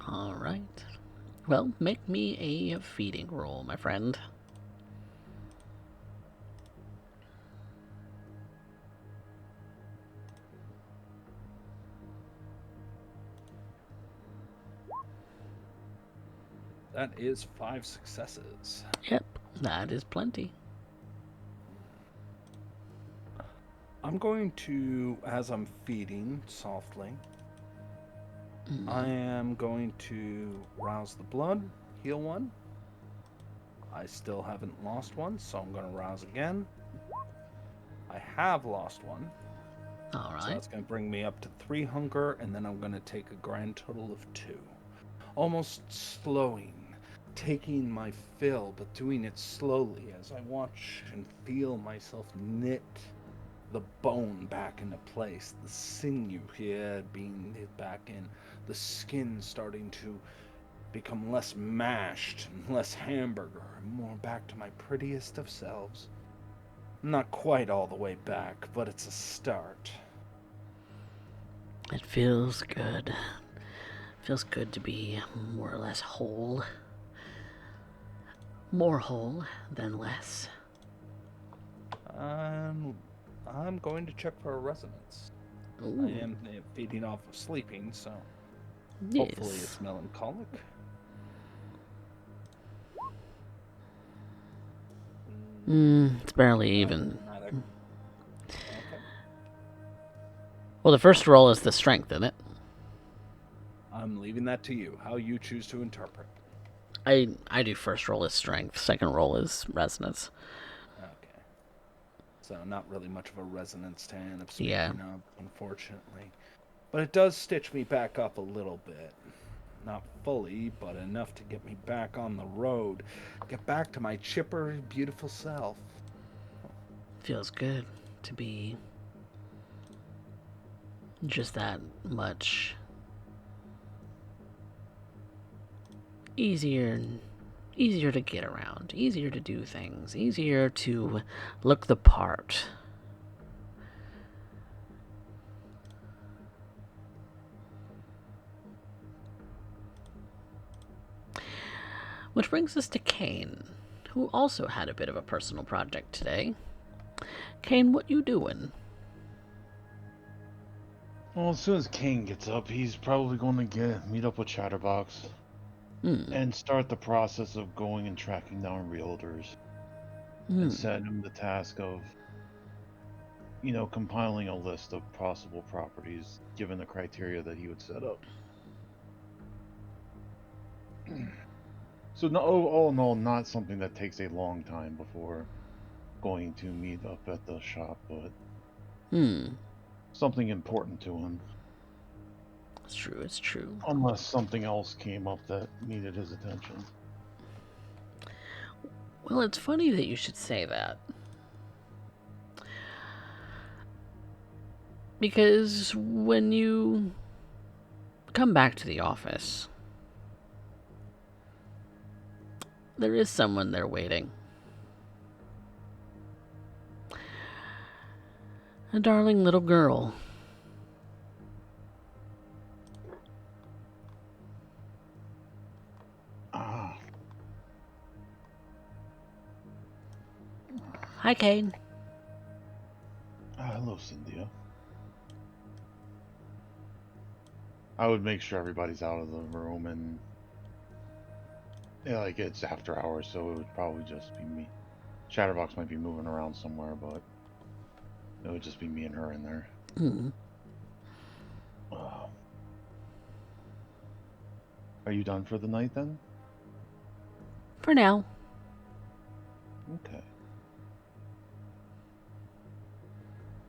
All right. Well, make me a feeding roll, my friend. That is 5 successes. Yep, that is plenty. I'm going to, as I'm feeding softly, I am going to rouse the blood, heal one. I still haven't lost one, so I'm going to rouse again. I have lost one. All right. So that's going to bring me up to 3 hunger, and then I'm going to take a grand total of 2. Almost slowing, taking my fill, but doing it slowly as I watch and feel myself knit the bone back into place, the sinew here being knit back in, the skin starting to become less mashed and less hamburger and more back to my prettiest of selves. Not quite all the way back, but it's a start. It feels good. Feels good to be more or less whole. More whole than less. I'm going to check for a resonance. Ooh. I am feeding off of sleeping, so Yes. hopefully it's melancholic. It's barely even. Okay. Well, the first roll is the strength, isn't it? I'm leaving that to you, how you choose to interpret. I do first roll is strength, second roll is resonance. Okay. So not really much of a resonance to end up speaking Yeah. of, unfortunately. But it does stitch me back up a little bit. Not fully, but enough to get me back on the road. Get back to my chipper, beautiful self. Feels good to be just that much easier to get around, easier to do things, easier to look the part. Which brings us to Kane, who also had a bit of a personal project today. Kane, what you doing? Well, as soon as King gets up, he's probably going to meet up with Chatterbox and start the process of going and tracking down realtors and setting him the task of, compiling a list of possible properties given the criteria that he would set up. So, no, all in all, not something that takes a long time before going to meet up at the shop, but something important to him. It's true, it's true. Unless something else came up that needed his attention. Well, it's funny that you should say that. Because when you come back to the office, there is someone there waiting. A darling little girl. Ah. Hi, Kane. Hello, Cynthia. I would make sure everybody's out of the room, and like it's after hours, so it would probably just be me. Chatterbox might be moving around somewhere, but it would just be me and her in there. Are you done for the night then? For now. Okay.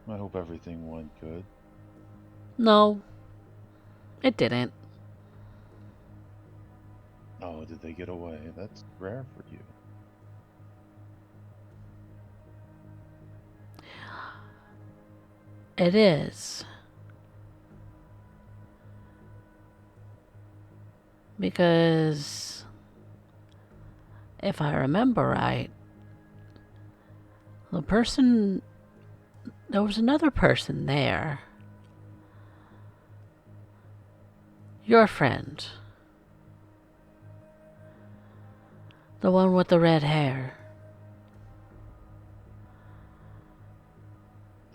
I hope everything went good. No, it didn't. Oh, did they get away? That's rare for you. It is. Because if I remember right, there was another person there. Your friend. The one with the red hair.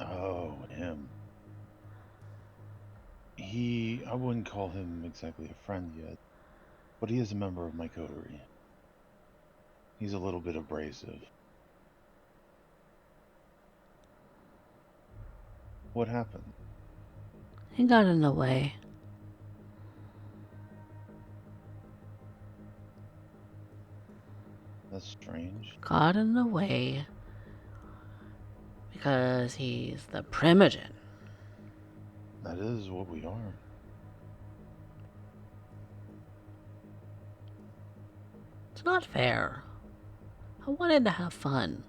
Oh, him. I wouldn't call him exactly a friend yet, but he is a member of my coterie. He's a little bit abrasive. What happened? He got in the way. That's strange. Got in the way. Because he's the primogen. That is what we are. It's not fair. I wanted to have fun.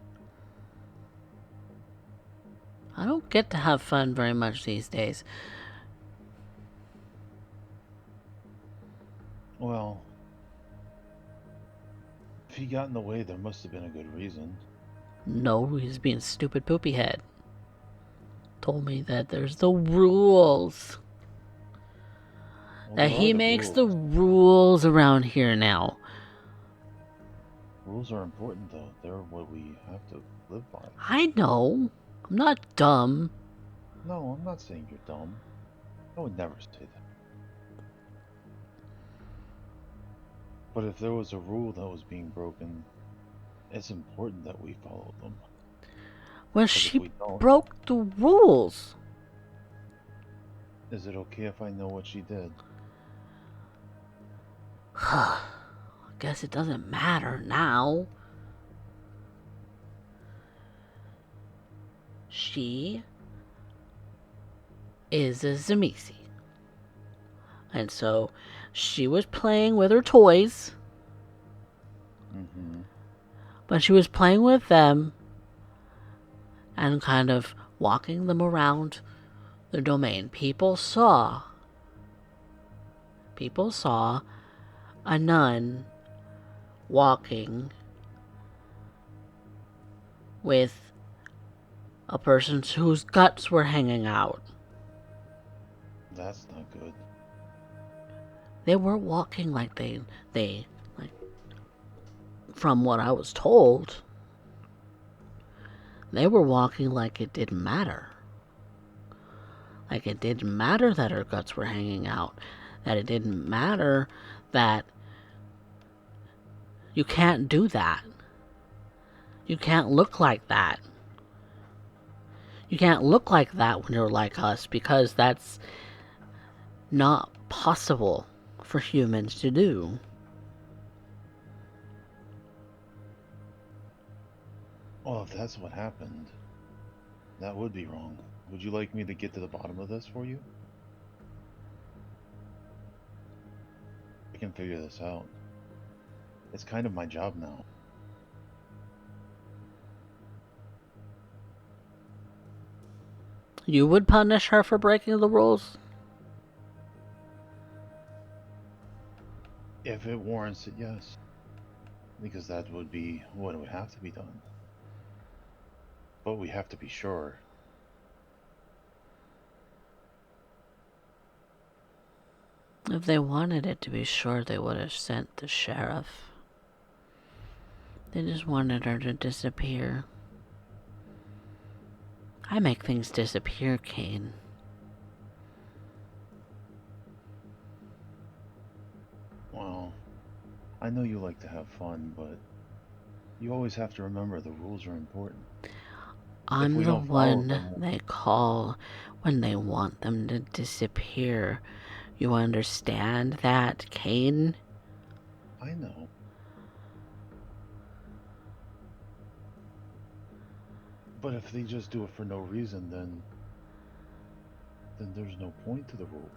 I don't get to have fun very much these days. Well, if he got in the way, there must have been a good reason. No, he's being a stupid poopy head. Told me that there's the rules. Well, That there are he the makes rules. the rules around here now. Rules are important, though. They're what we have to live by. I know. I'm not dumb. No, I'm not saying you're dumb. I would never say that. But if there was a rule that was being broken, it's important that we follow them. Well, Because if she we don't, broke the rules. is it okay if I know what she did? I guess it doesn't matter now. She is a Zamisi. And so she was playing with her toys, Mm-hmm. but she was playing with them and kind of walking them around the domain. People saw a nun walking with a person whose guts were hanging out. That's not good. They weren't walking like they like, from what I was told, they were walking like it didn't matter. Like it didn't matter that her guts were hanging out. That it didn't matter that you can't do that. You can't look like that. You can't look like that when you're like us, because that's not possible for humans to do. Well, if that's what happened, that would be wrong. Would you like me to get to the bottom of this for you? I can figure this out. It's kind of my job now. You would punish her for breaking the rules? If it warrants it, yes. Because that would be what would have to be done. But we have to be sure. If they wanted it to be sure, they would have sent the sheriff. They just wanted her to disappear. I make things disappear, Kane. Well, I know you like to have fun, but you always have to remember the rules are important. I'm we the don't follow one them, they call when they want them to disappear. You understand that, Kane? I know. But if they just do it for no reason, then there's no point to the rule.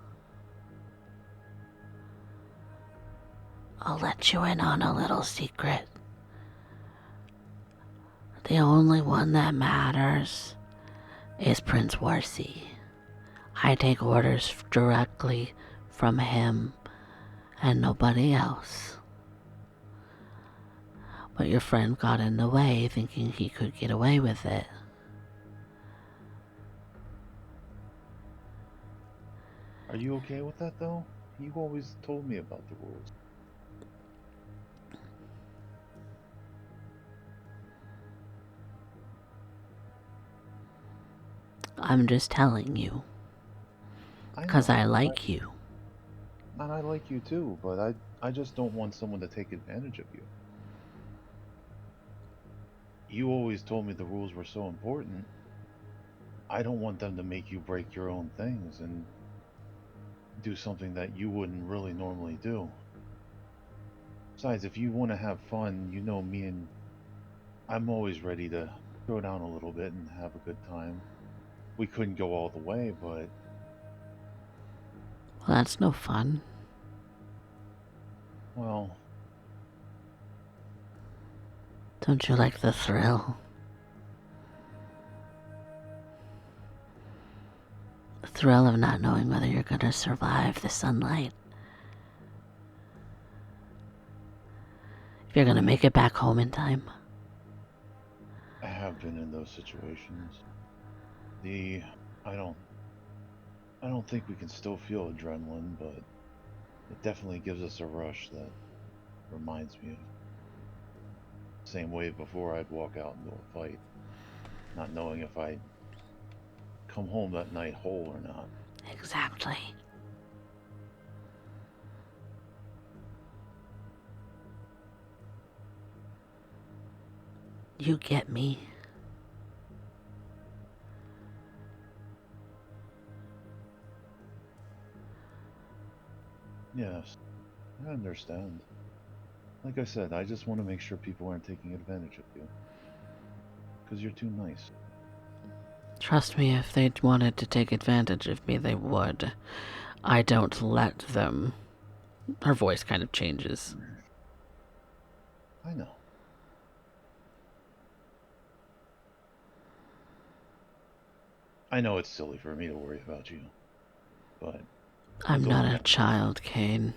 I'll let you in on a little secret. The only one that matters is Prince Warsi. I take orders directly from him and nobody else. But your friend got in the way, thinking he could get away with it. Are you okay with that, though? You always told me about the rules. I'm just telling you, because I like you. And I like you too, but I just don't want someone to take advantage of you. You always told me the rules were so important. I don't want them to make you break your own things and do something that you wouldn't really normally do. Besides, if you want to have fun, you know me, and I'm always ready to throw down a little bit and have a good time. We couldn't go all the way, but Well, that's no fun. well, Don't you like the thrill? thrill of not knowing whether you're gonna survive the sunlight. If you're gonna make it back home in time. I have been in those situations. I don't think we can still feel adrenaline, but it definitely gives us a rush that reminds me of the same way before I'd walk out into a fight, not knowing if I'd come home that night whole or not. Exactly. You get me. Yes, I understand. Like I said, I just want to make sure people aren't taking advantage of you. Because you're too nice. Trust me, if they wanted to take advantage of me, they would. I don't let them. Her voice kind of changes. I know. I know it's silly for me to worry about you, but I'm with not all a child, Kane.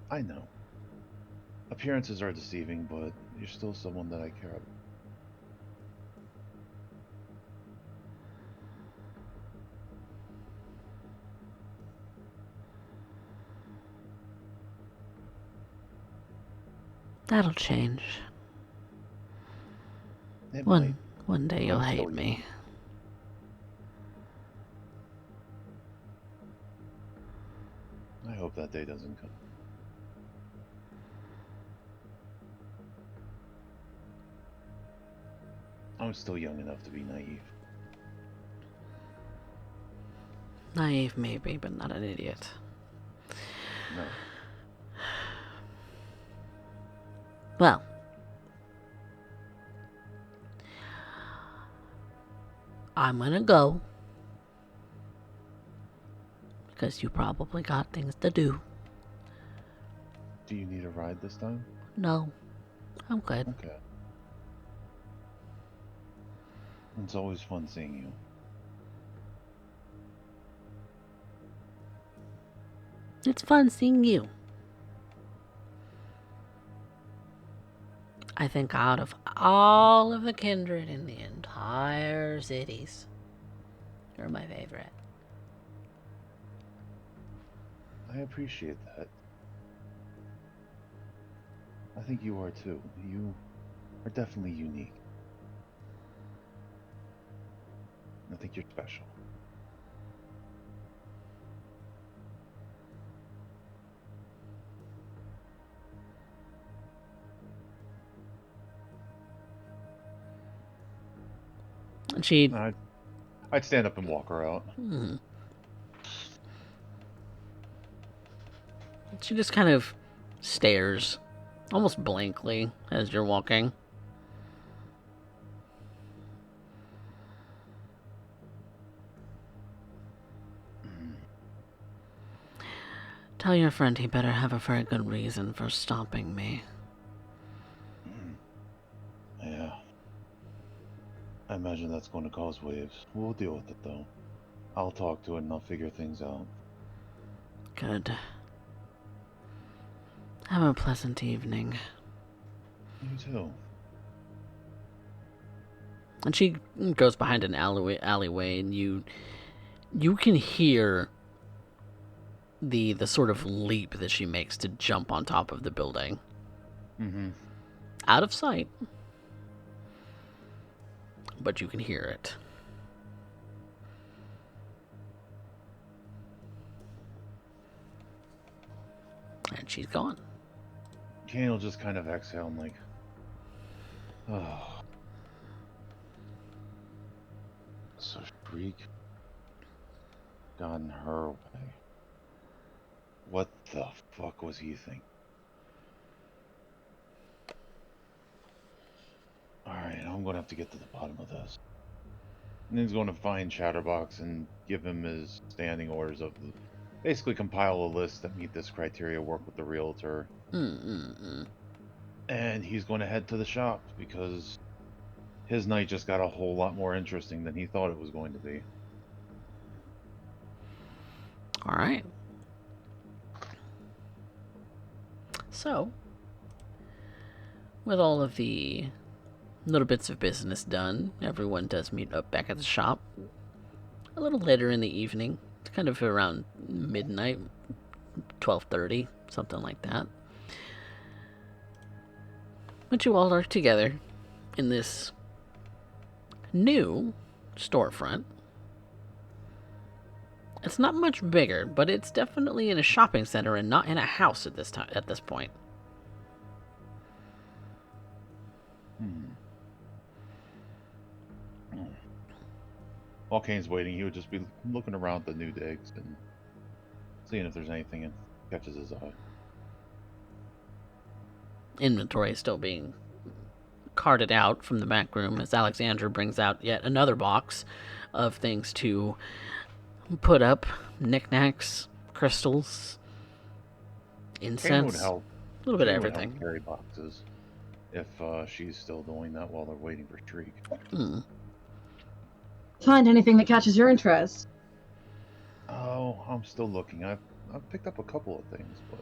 I know. Appearances are deceiving, but you're still someone that I care about. That'll change. It might. One day but you'll I'm still hate young. me. I hope that day doesn't come. I'm still young enough to be naive. Naive, maybe, but not an idiot. No. Well, I'm gonna go. Because you probably got things to do. Do you need a ride this time? No, I'm good. Okay. It's always fun seeing you. It's fun seeing you. I think out of all of the kindred in the entire cities, you're my favorite. I appreciate that. I think you are too. You are definitely unique. I think you're special. And she I'd stand up and walk her out. She just kind of stares, almost blankly, as you're walking. Tell your friend he better have a very good reason for stopping me. Yeah. I imagine that's going to cause waves. We'll deal with it though. I'll talk to it and I'll figure things out. Good. Have a pleasant evening. You too. And she goes behind an alleyway, and you can hear the sort of leap that she makes to jump on top of the building. Mm-hmm. Out of sight. But you can hear it. And she's gone. Kane will just kind of exhale and like, oh. So Shriek got in her way. What the fuck was he thinking? Alright, I'm gonna have to get to the bottom of this. And he's going to find Chatterbox and give him his standing orders of basically compile a list that meet this criteria, work with the realtor. And he's going to head to the shop because his night just got a whole lot more interesting than he thought it was going to be. All right. So, with all of the little bits of business done, everyone does meet up back at the shop a little later in the evening. It's kind of around midnight, 12:30, something like that. But you all are together in this new storefront. It's not much bigger, but it's definitely in a shopping center and not in a house at this point. While Kane's waiting, he would just be looking around the new digs and seeing if there's anything that catches his eye. Inventory is still being carted out from the back room as Alexandra brings out yet another box of things to put up: knickknacks, crystals, Kane would incense, help. a little bit of Kane would help everything. carry boxes if she's still doing that while they're waiting for Shriek. Find anything that catches your interest? Oh, I'm still looking. I've picked up a couple of things, but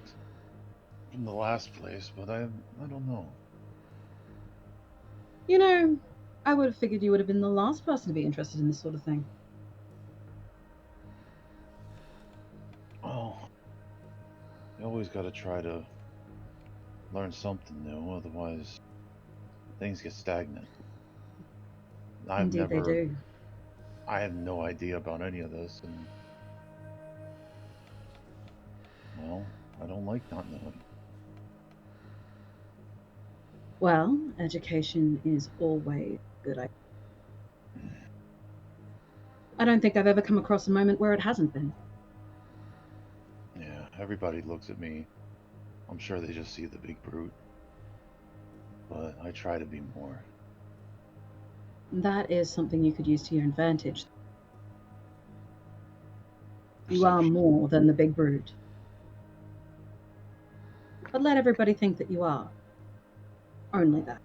from the last place, but I don't know. You know, I would have figured you would have been the last person to be interested in this sort of thing. Oh, you always got to try to learn something new, otherwise things get stagnant. Indeed, they do. I have no idea about any of this, and well, I don't like not knowing. Well, education is always good. I don't think I've ever come across a moment where it hasn't been. Yeah, everybody looks at me. I'm sure they just see the big brute. But I try to be more. That is something you could use to your advantage. You are more than the big brute. But let everybody think that you are. Only that.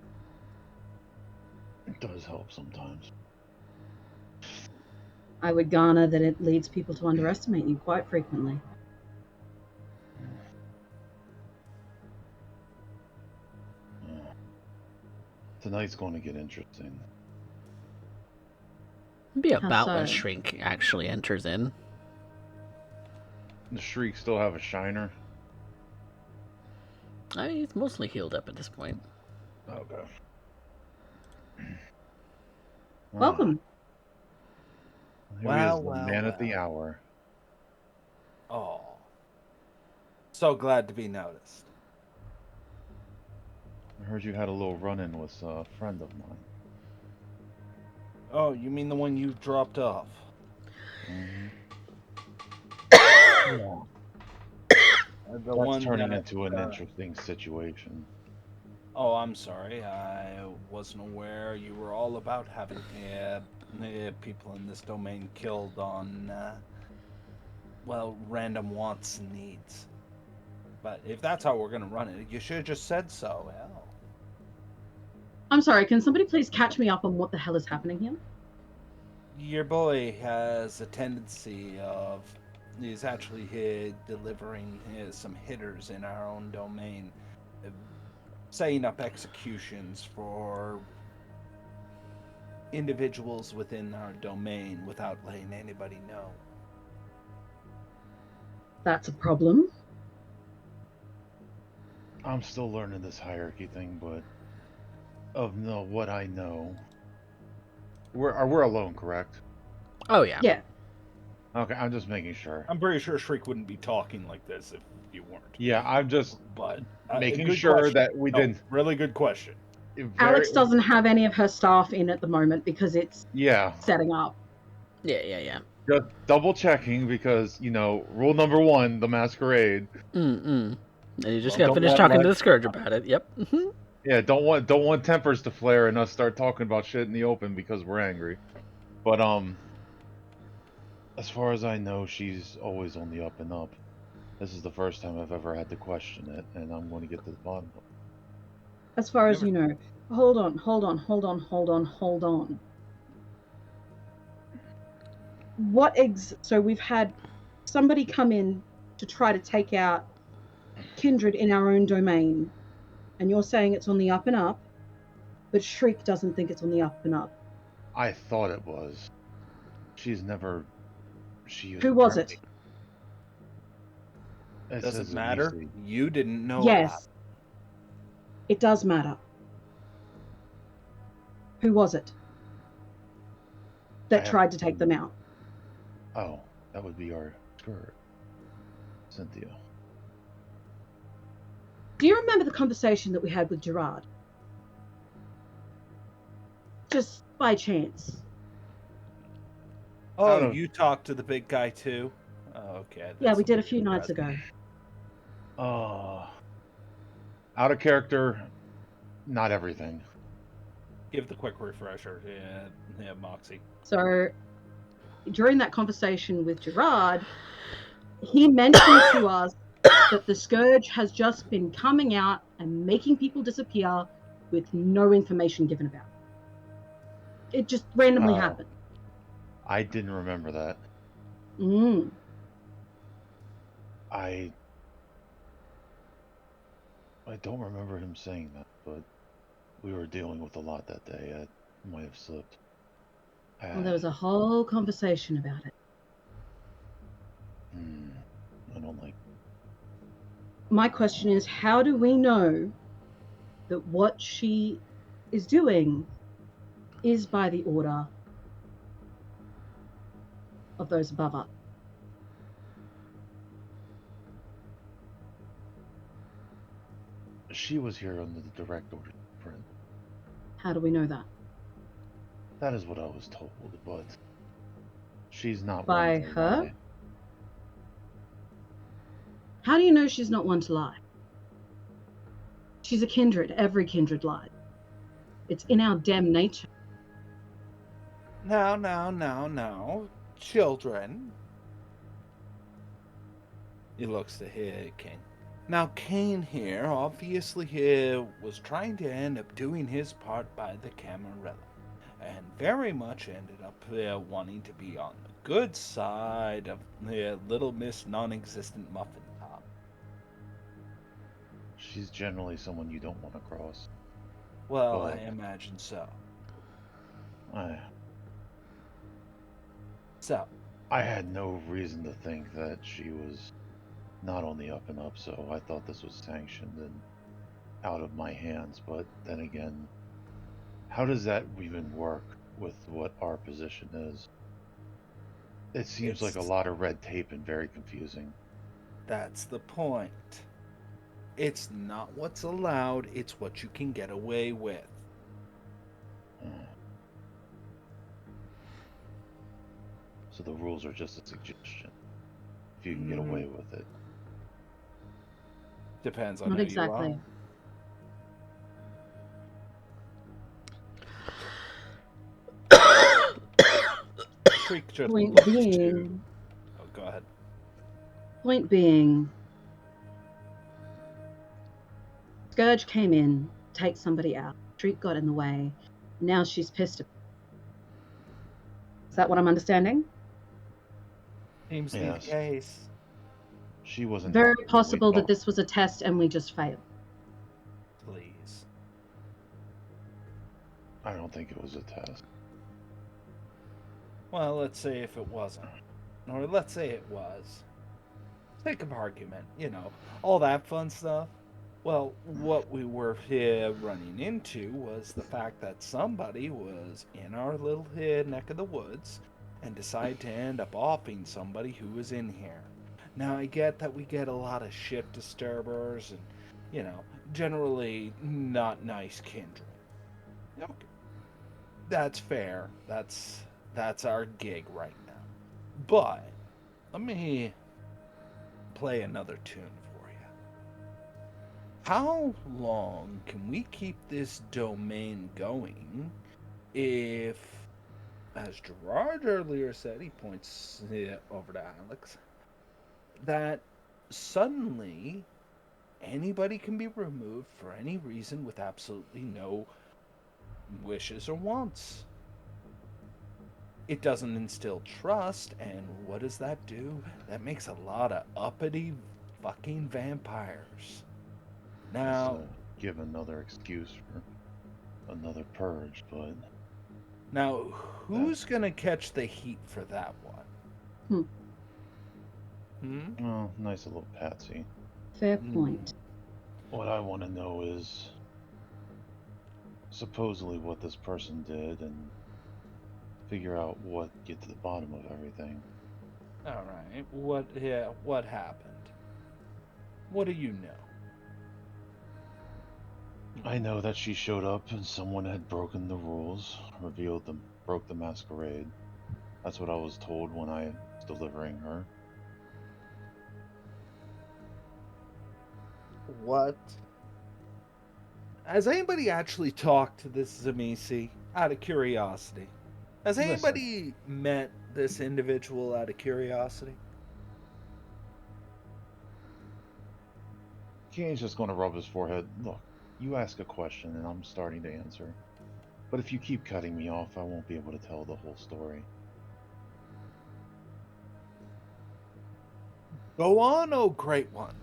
It does help sometimes. I would garner that it leads people to underestimate you quite frequently. Tonight's going to get interesting. It'd be about so? when Shrink actually enters in. Does Shriek still have a shiner? He's mostly healed up at this point. Okay. Welcome. Here he is, the man at the hour. Oh. So glad to be noticed. I heard you had a little run-in with a friend of mine. Oh, you mean the one you dropped off? Yeah. That's turning into an interesting situation. Oh, I'm sorry. I wasn't aware you were all about having people in this domain killed on, random wants and needs. But if that's how we're going to run it, you should have just said so. Hell. I'm sorry, can somebody please catch me up on what the hell is happening here? Your boy has a tendency of... He's actually delivering some hitters in our own domain, setting up executions for individuals within our domain without letting anybody know. That's a problem. I'm still learning this hierarchy thing, but what I know, we're alone, correct? Oh yeah. Yeah. Okay, I'm just making sure. I'm pretty sure Shriek wouldn't be talking like this if you weren't. Yeah, I'm just making sure question. that we didn't. Really good question. Alex doesn't have any of her staff in at the moment because it's setting up. Yeah. Just double checking because, rule number 1, the masquerade. And you just got finished talking to the Scourge about it. Yep. Yeah, don't want tempers to flare and us start talking about shit in the open because we're angry. But as far as I know, she's always on the up and up. This is the first time I've ever had to question it, and I'm going to get to the bottom of it. As far as you know. Hold on. So we've had somebody come in to try to take out kindred in our own domain, and you're saying it's on the up and up, but Shriek doesn't think it's on the up and up. I thought it was. She's never. She was. Who was it? It Doesn't says matter. immediately. You didn't know Yes, that. it does matter. Who was it that have- tried to take them out? Oh, that would be our skirt, Cynthia. Do you remember the conversation that we had with Gerard? Just by chance. Oh, Out of- you talked to the big guy too? Oh, okay. Yeah, that's we did a weird few nights present. ago. Out of character. Not everything. Give the quick refresher. Yeah, Moxie. So during that conversation with Gerard, he mentioned to us that the scourge has just been coming out and making people disappear with no information given about it. It just randomly Oh. happened. I didn't remember that. Mm. I don't remember him saying that, but we were dealing with a lot that day. I might have slipped. Well, there was a whole conversation about it. I don't like. My question is, how do we know that what she is doing is by the order of those above us? She was here under the direct order, friend. How do we know that? That is what I was told, but she's not By one to her? lie. How do you know she's not one to lie? She's a kindred. Every kindred lies. It's in our damn nature. Now. Children. He looks to here, Kane. Now, Kane here obviously here was trying to end up doing his part by the Camarilla, and very much ended up wanting to be on the good side of Little Miss Non-Existent Muffin Top. She's generally someone you don't want to cross. Well, But I imagine so. I had no reason to think that she was not on the up and up, so I thought this was sanctioned and out of my hands. But then again, how does that even work with what our position is? It seems like a lot of red tape and very confusing. That's the point. It's not what's allowed, it's what you can get away with. So the rules are just a suggestion. If you can get away with it. Depends on Not how exactly. you are. Point being. Oh, go ahead. Point being. Scourge came in, take somebody out. Shriek got in the way. Now she's pissed. Is that what I'm understanding? Seems to be the case. She wasn't very possible that this was a test and we just failed. Please. I don't think it was a test. Well, let's say if it wasn't. Or let's say it was. Sake of argument, all that fun stuff. Well, what we were here running into was the fact that somebody was in our little neck of the woods and decided to end up offing somebody who was in here. Now, I get that we get a lot of shit disturbers and, generally not nice kindred. Okay. That's fair. That's our gig right now. But let me play another tune for you. How long can we keep this domain going if, as Gerard earlier said, he points over to Alex, that suddenly anybody can be removed for any reason with absolutely no wishes or wants? It doesn't instill trust, and what does that do? That makes a lot of uppity fucking vampires. Just Now, to give another excuse for another purge, but now, that, who's gonna catch the heat for that one? Hmm? well, nice little patsy. Fair Hmm. point. What I want to know is supposedly what this person did and figure out get to the bottom of everything. All right. What? Yeah. What happened? What do you know? I know that she showed up and someone had broken the rules, broke the masquerade. That's what I was told when I was delivering her. What? Has anybody actually talked to this Zamisi out of curiosity? Has Listen, anybody met this individual out of curiosity? Kane's just going to rub his forehead. Look, you ask a question and I'm starting to answer. But if you keep cutting me off, I won't be able to tell the whole story. Go on, oh great one.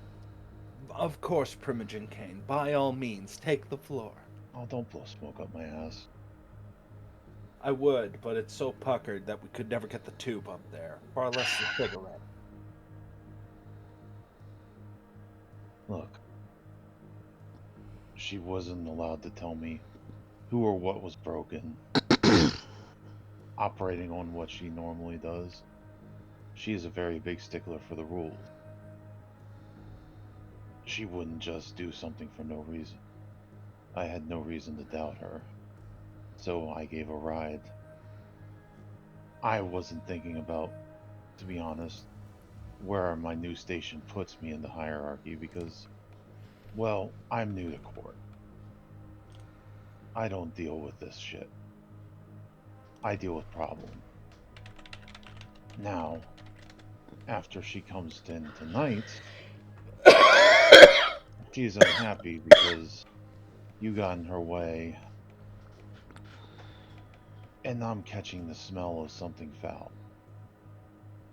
Of course, Primogen Kane. By all means, take the floor. Oh, don't blow smoke up my ass. I would, but it's so puckered that we could never get the tube up there, far less the cigarette. Look, she wasn't allowed to tell me who or what was broken, operating on what she normally does. She is a very big stickler for the rules. She wouldn't just do something for no reason. I had no reason to doubt her, so I gave a ride. I wasn't thinking about, to be honest, where my new station puts me in the hierarchy because, well, I'm new to court. I don't deal with this shit. I deal with problems. Now, after she comes in tonight, she's unhappy because you got in her way, and I'm catching the smell of something foul.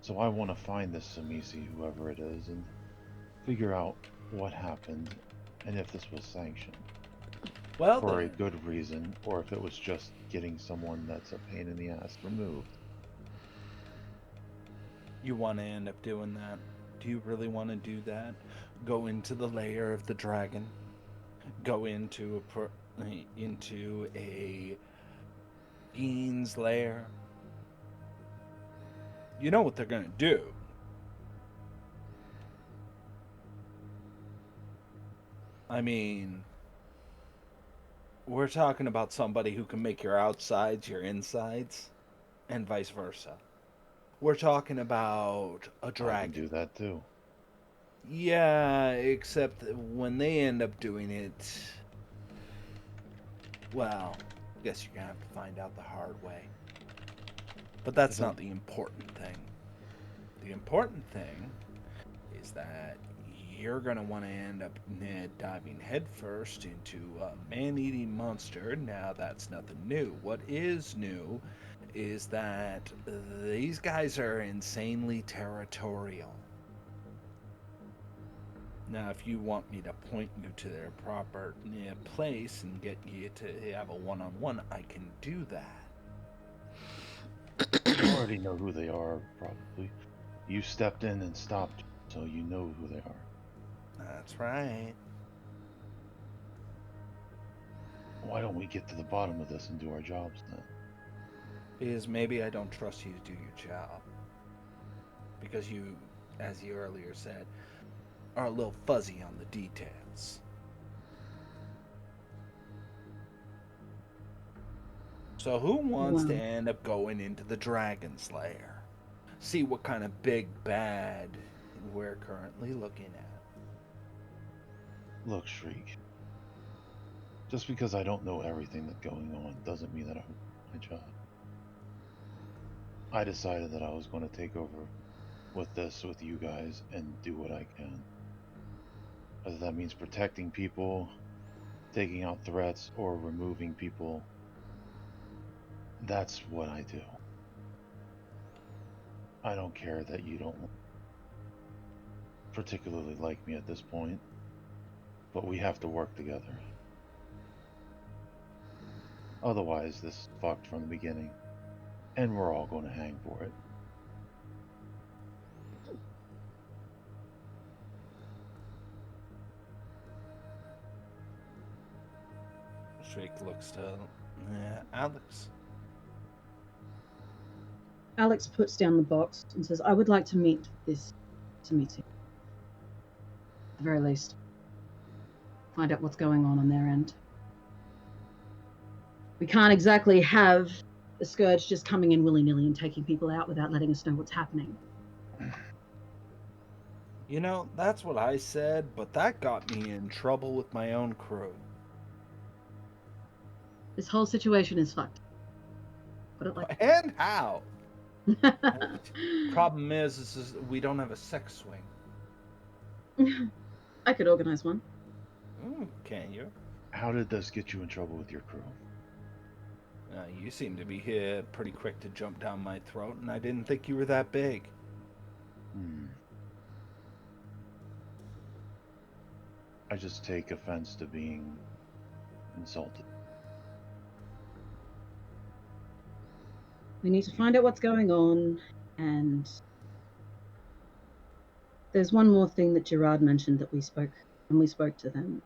So I want to find this Samisi, whoever it is, and figure out what happened and if this was sanctioned Well for a then, good reason or if it was just getting someone that's a pain in the ass removed. you want to end up doing that? Do you really want to do that? Go into the lair of the dragon? Go into a fiend's lair? You know what they're gonna do. I mean, we're talking about somebody who can make your outsides your insides, and vice versa. We're talking about a I can dragon. do that too. Yeah, except that when they end up doing it, well, I guess you're gonna have to find out the hard way. But that's If it, not the important thing. The important thing is that you're gonna want to end up diving headfirst into a man-eating monster. Now that's nothing new. What is new is that these guys are insanely territorial. Now, if you want me to point you to their proper place and get you to have a one-on-one, I can do that. you already know who they are, probably. You stepped in and stopped, so you know who they are. That's right. Why don't we get to the bottom of this and do our jobs then? Because maybe I don't trust you to do your job. Because you, as you earlier said, are a little fuzzy on the details. So who wants to Well, end up going into the Dragon's Lair? See what kind of big bad we're currently looking at. Look, Shriek, just because I don't know everything that's going on doesn't mean that I don't do my job. I decided that I was going to take over with you guys and do what I can. Whether that means protecting people, taking out threats, or removing people, that's what I do. I don't care that you don't particularly like me at this point, but we have to work together. Otherwise, this is fucked from the beginning, and we're all going to hang for it. Drake looks to Alex. Alex puts down the box and says, I would like to meet this meeting. At the very least. Find out what's going on their end. We can't exactly have the Scourge just coming in willy-nilly and taking people out without letting us know what's happening. You know, that's what I said, but that got me in trouble with my own crew. This whole situation is fucked. Put it like And how? Problem is we don't have a sex swing. I could organize one. Can you? How did this get you in trouble with your crew? You seem to be here pretty quick to jump down my throat, and I didn't think you were that big. I just take offense to being insulted. We need to find out what's going on, and there's one more thing that Gerard mentioned that we spoke when we spoke to them,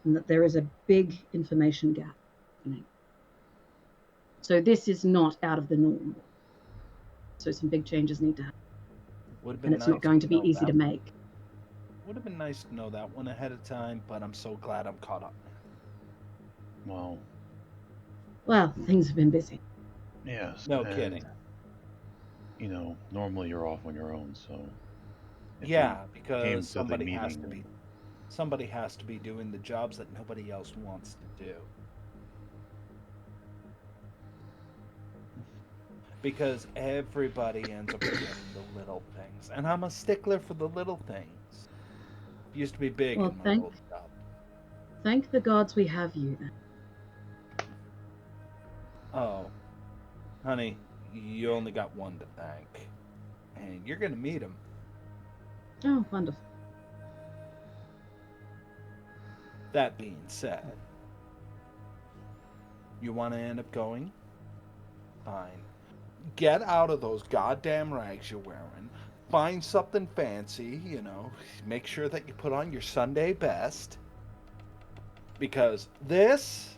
and that there is a big information gap happening. So this is not out of the norm. So some big changes need to happen, and it's not going to be easy to make. Would have been nice to know that one ahead of time, but I'm so glad I'm caught up now. Well, things have been busy. Yes. No kidding. You know, normally you're off on your own, so. Yeah, because somebody has to be doing the jobs that nobody else wants to do. Because everybody ends up getting the little things, and I'm a stickler for the little things. Used to be big in my old job. Thank the gods we have you then. Oh, honey, you only got one to thank, and you're gonna meet him. Oh, wonderful. That being said, you want to end up going? Fine. Get out of those goddamn rags you're wearing. Find something fancy, you know. Make sure that you put on your Sunday best. Because this,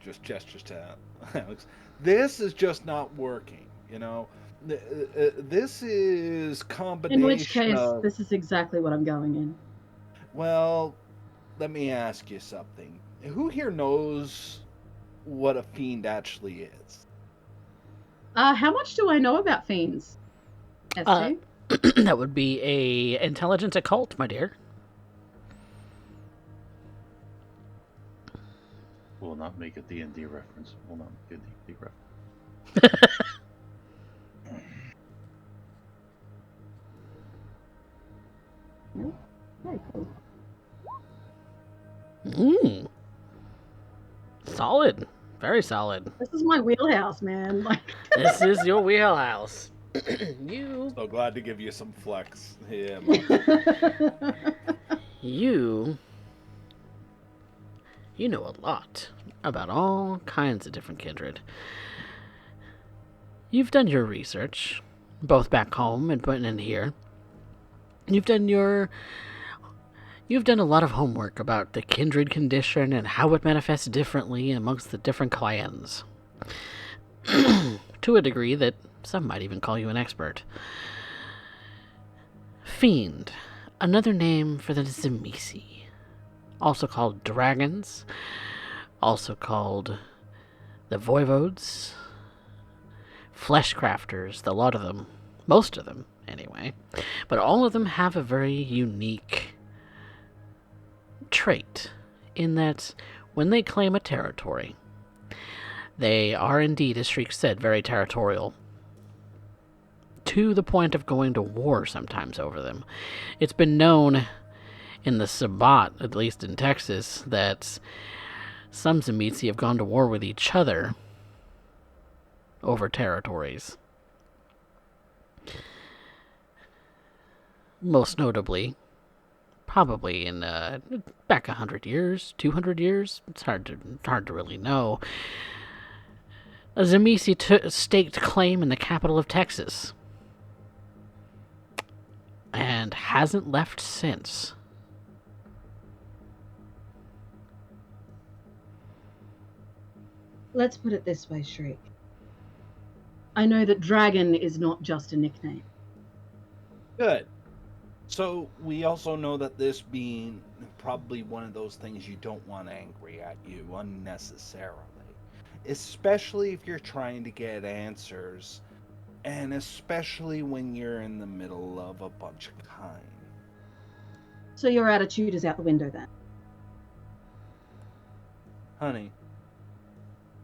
just gestures to Alex, this is just not working, you know. This is combination. In which case, this is exactly what I'm going in. Well, let me ask you something. Who here knows what a fiend actually is? How much do I know about fiends? That would be a intelligence occult, my dear. We'll not make a D&D reference. We'll not make a D&D reference. Very cool. Solid. Very solid. This is my wheelhouse, man. This is your wheelhouse. You. So glad to give you some flex. Yeah. You know a lot about all kinds of different kindred. You've done your research, both back home and putting in here. You've done a lot of homework about the kindred condition and how it manifests differently amongst the different clans. To a degree that some might even call you an expert. Fiend, another name for the Tzimisce, also called dragons, also called the voivodes, fleshcrafters, the lot of them, most of them anyway, but all of them have a very unique trait in that when they claim a territory, they are indeed, as Shriek said, very territorial, to the point of going to war sometimes over them. It's been known in the Sabbat, at least in Texas, that some Tzimisce have gone to war with each other over territories. most notably, probably in back 100 years, 200 years. It's hard to really know. Zamisi staked claim in the capital of Texas and hasn't left since. Let's put it this way, Shriek. I know that dragon is not just a nickname. Good. So we also know that this being probably one of those things you don't want angry at you unnecessarily, especially if you're trying to get answers, and especially when you're in the middle of a bunch of kind. So your attitude is out the window then? Honey,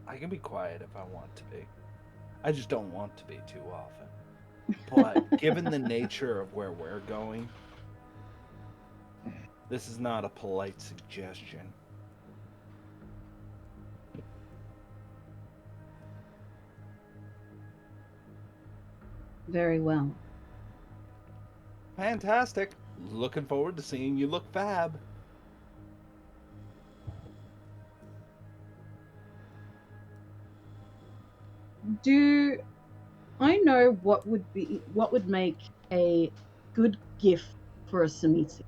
I can be quiet if I want to be. I just don't want to be too often. But given the nature of where we're going, this is not a polite suggestion. Very well. Fantastic. Looking forward to seeing you look fab. Do I know what would make a good gift for a Samiti?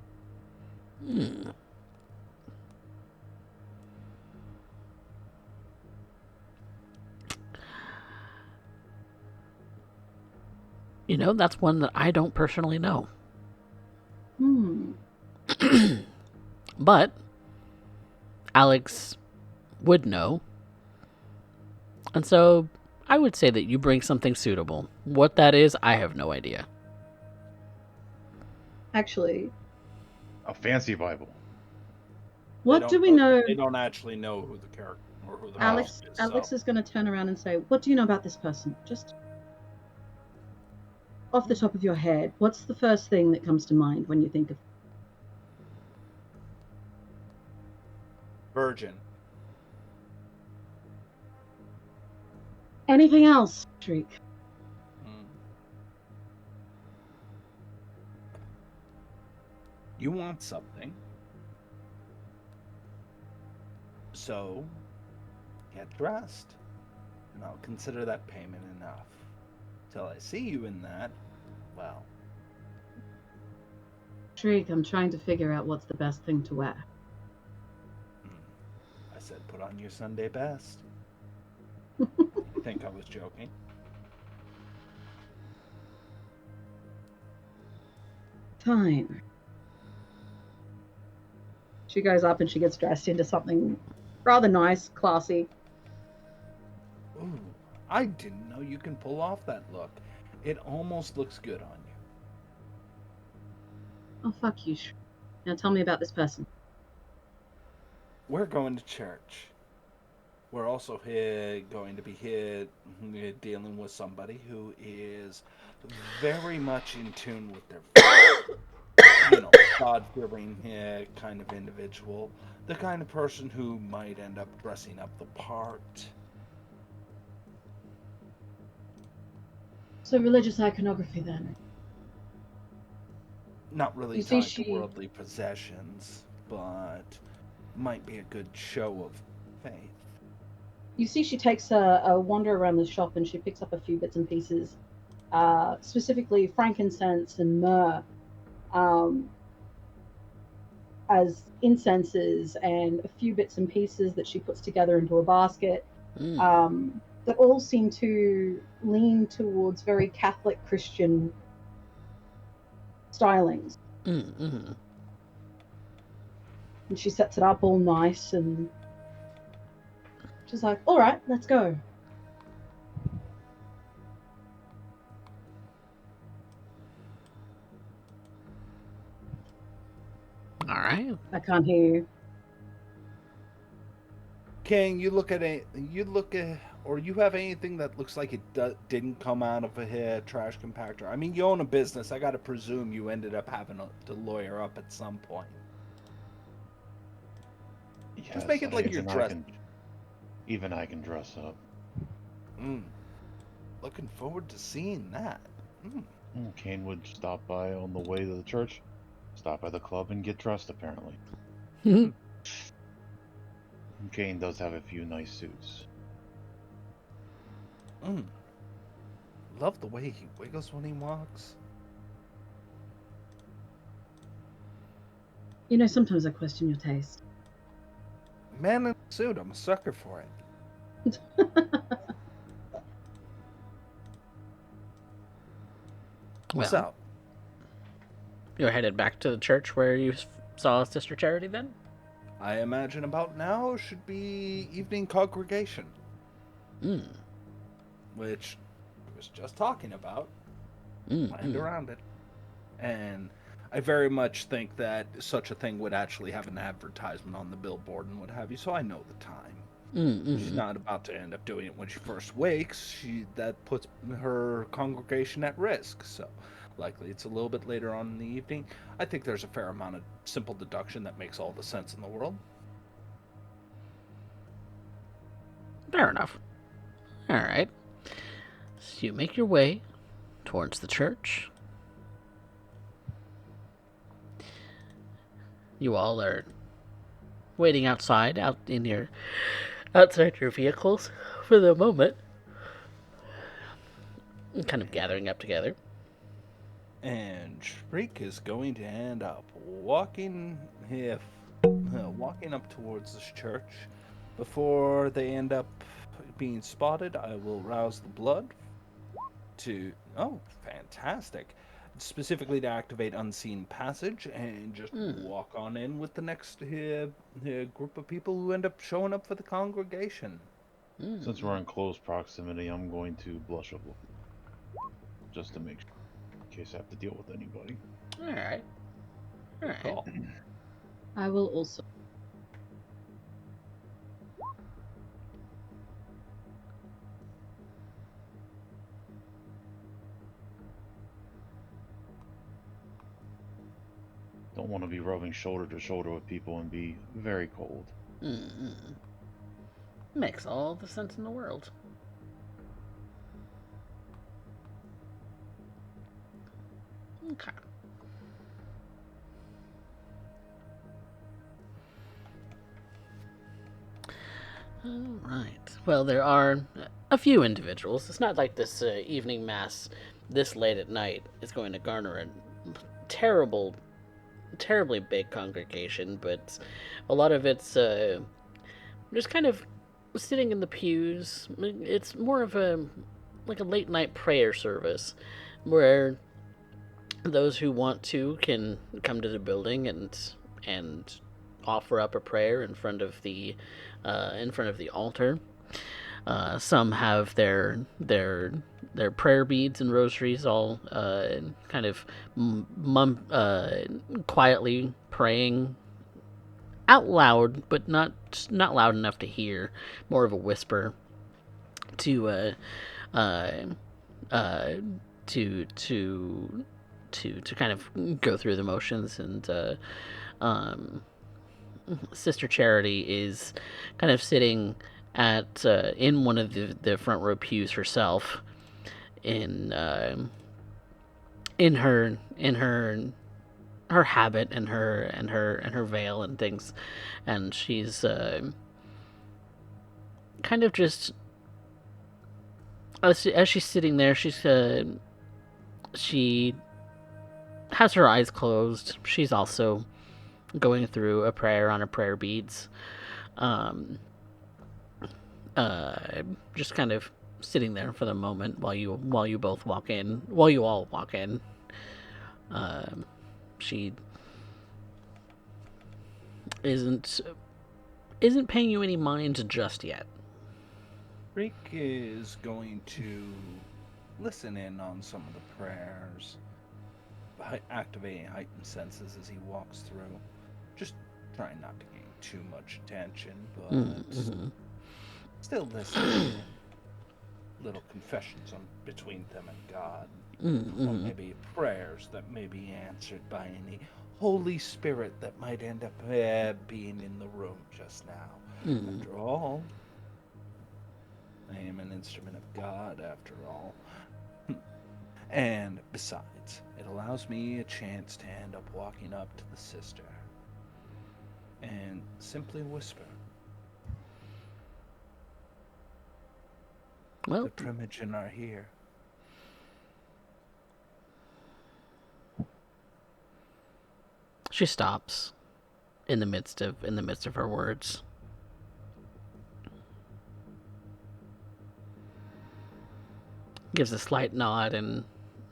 You know, that's one that I don't personally know. But Alex would know. And so I would say that you bring something suitable. What that is, I have no idea. Actually, A fancy Bible. what do we know? They don't actually know who the character or who the Alex host is. Alex so. is going to turn around and say, "What do you know about this person?" Just off the top of your head, what's the first thing that comes to mind when you think of Virgin. anything else, Shriek? You want something. So, get dressed. And I'll consider that payment enough. Till I see you in that, well. Shriek, I'm trying to figure out what's the best thing to wear. I said put on your Sunday best. You think I was joking? Fine. She goes up and she gets dressed into something rather nice, classy. Ooh, I didn't know you can pull off that look. It almost looks good on you. Oh, fuck you. Now tell me about this person. We're going to church. We're also going to be here dealing with somebody who is very much in tune with their faith. God-fearing kind of individual. The kind of person who might end up dressing up the part. So religious iconography then. Not really You see, tied to worldly possessions, but might be a good show of faith. You see she takes a wander around the shop and she picks up a few bits and pieces, specifically frankincense and myrrh, as incenses, and a few bits and pieces that she puts together into a basket, that all seem to lean towards very Catholic Christian stylings. Mm-hmm. And she sets it up all nice, and she's like, all right, let's go. All right. I can't hear you. King, you look at or you have anything that looks like it didn't come out of a trash compactor? I mean, you own a business. I got to presume you ended up having to lawyer up at some point. Yes, Just make it like you're dressed. Even I can dress up. Looking forward to seeing that. Kane would stop by on the way to the church, stop by the club, and get dressed, apparently. Kane does have a few nice suits. Love the way he wiggles when he walks. You know, sometimes I question your taste. Man in a suit, I'm a sucker for it. What's Well, up? you're headed back to the church where you saw Sister Charity then? I imagine about now should be evening congregation, which I was just talking about. Planned around it. And I very much think that such a thing would actually have an advertisement on the billboard and what have you, so I know the time. She's not about to end up doing it when she first wakes. That puts her congregation at risk, so likely it's a little bit later on in the evening. I think there's a fair amount of simple deduction that makes all the sense in the world. Fair enough. All right. So you make your way towards the church. You all are waiting outside, outside your vehicles for the moment, kind of gathering up together. And Shriek is going to end up walking up towards this church. Before they end up being spotted, I will rouse the blood to... Oh, fantastic. Specifically to activate Unseen Passage and just walk on in with the next group of people who end up showing up for the congregation. Since we're in close proximity, I'm going to blush a little, just to make sure, in case I have to deal with anybody. All right. All right. Call. I will also. Don't want to be rubbing shoulder to shoulder with people and be very cold. Makes all the sense in the world. Okay. All right. Well, there are a few individuals. It's not like this evening mass this late at night is going to garner a terribly big congregation, but a lot of it's just kind of sitting in the pews. It's more of a late night prayer service where those who want to can come to the building and offer up a prayer in front of the altar. Some have their prayer beads and rosaries all kind of quietly praying out loud, but not loud enough to hear. More of a whisper to kind of go through the motions. And Sister Charity is kind of sitting at in one of the front row pews herself, in her habit and her veil and things, and she's kind of just as she's sitting there, she has her eyes closed. She's also going through a prayer on her prayer beads. Just kind of sitting there for the moment while you all walk in. She isn't paying you any mind just yet. Shriek is going to listen in on some of the prayers, activating heightened senses as he walks through. Just trying not to gain too much attention, but still listening. Little confessions between them and God. Or maybe prayers that may be answered by any Holy Spirit that might end up being in the room just now. After all, I am an instrument of God, after all. And besides, it allows me a chance to end up walking up to the sister and simply whisper, Well, "The Primogen are here." she stops in the midst of her words. Gives a slight nod and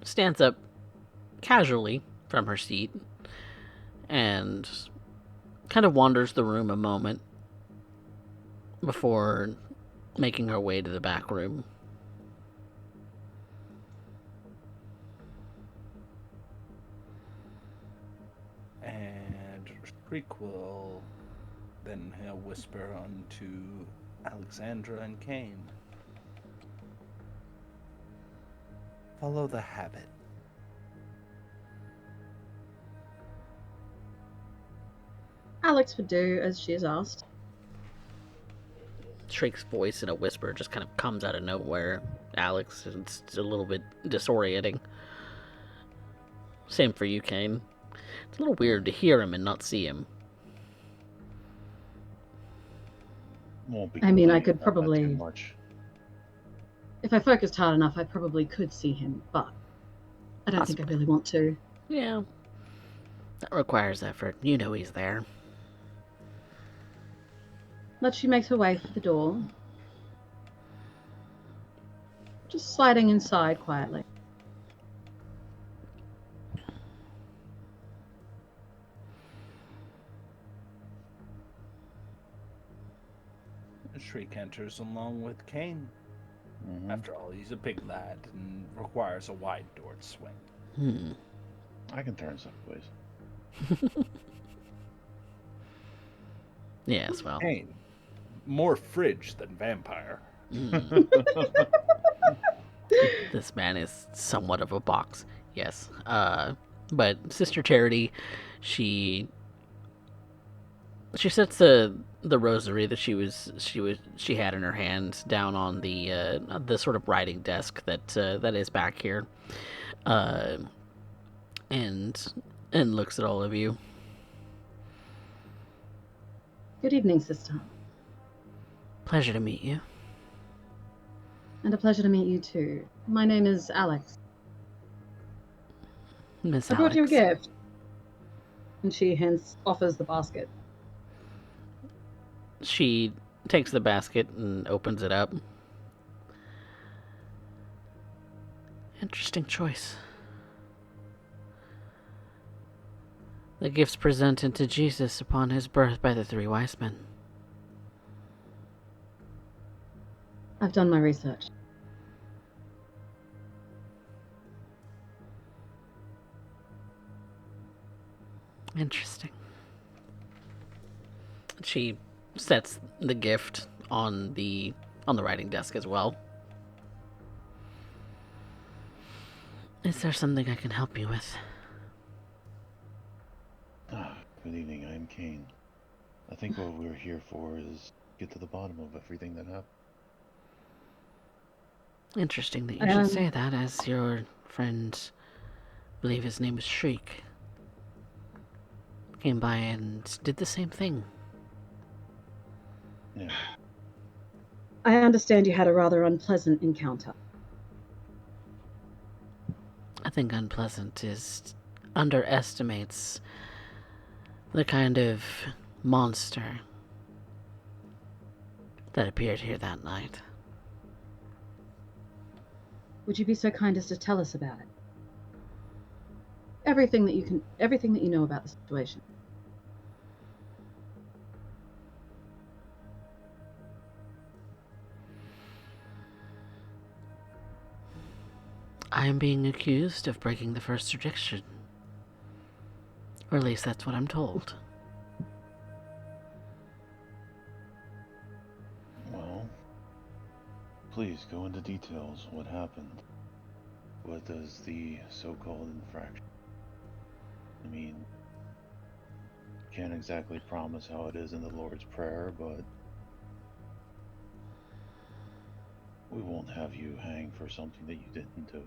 stands up casually from her seat and kind of wanders the room a moment before making her way to the back room. And Shriek will then he'll whisper unto Alexandra and Cain, "Follow the habit." Alex would do as she is asked. Shriek's voice in a whisper just kind of comes out of nowhere. Alex, it's a little bit disorienting. Same for you, Cain. It's a little weird to hear him and not see him. Won't be I mean, I complaining could about that too probably, much. if I focused hard enough, I probably could see him, but I don't think I really want to. Yeah. That requires effort. You know he's there. But she makes her way for the door, just sliding inside quietly. Shriek enters along with Cain. Mm-hmm. After all, he's a big lad and requires a wide door to swing. I can turn sideways. Yes, well. Cain, more fridge than vampire. This man is somewhat of a box. Yes. But Sister Charity, she sets the rosary that she had in her hand down on the sort of writing desk that is back here, and looks at all of you. Good evening, sister. Pleasure to meet you. And a pleasure to meet you too. My name is Alex. Miss I brought you a Alex. gift. And she offers the basket. She takes the basket and opens it up. Interesting choice. The gifts presented to Jesus upon his birth by the three wise men. I've done my research. Interesting. She sets the gift on the writing desk as well. Is there something I can help you with? Good evening, I'm Cain. I think what we're here for is get to the bottom of everything that happened. Interesting that you should say that, as your friend, I believe his name is Shriek, came by and did the same thing. Yeah. I understand you had a rather unpleasant encounter. I think unpleasant underestimates the kind of monster that appeared here that night. Would you be so kind as to tell us about it? Everything that you know about the situation. I am being accused of breaking the first tradition. Or at least that's what I'm told. Well, please go into details. What happened? What does the so-called infraction? I mean, can't exactly promise how it is in the Lord's Prayer, but we won't have you hang for something that you didn't do.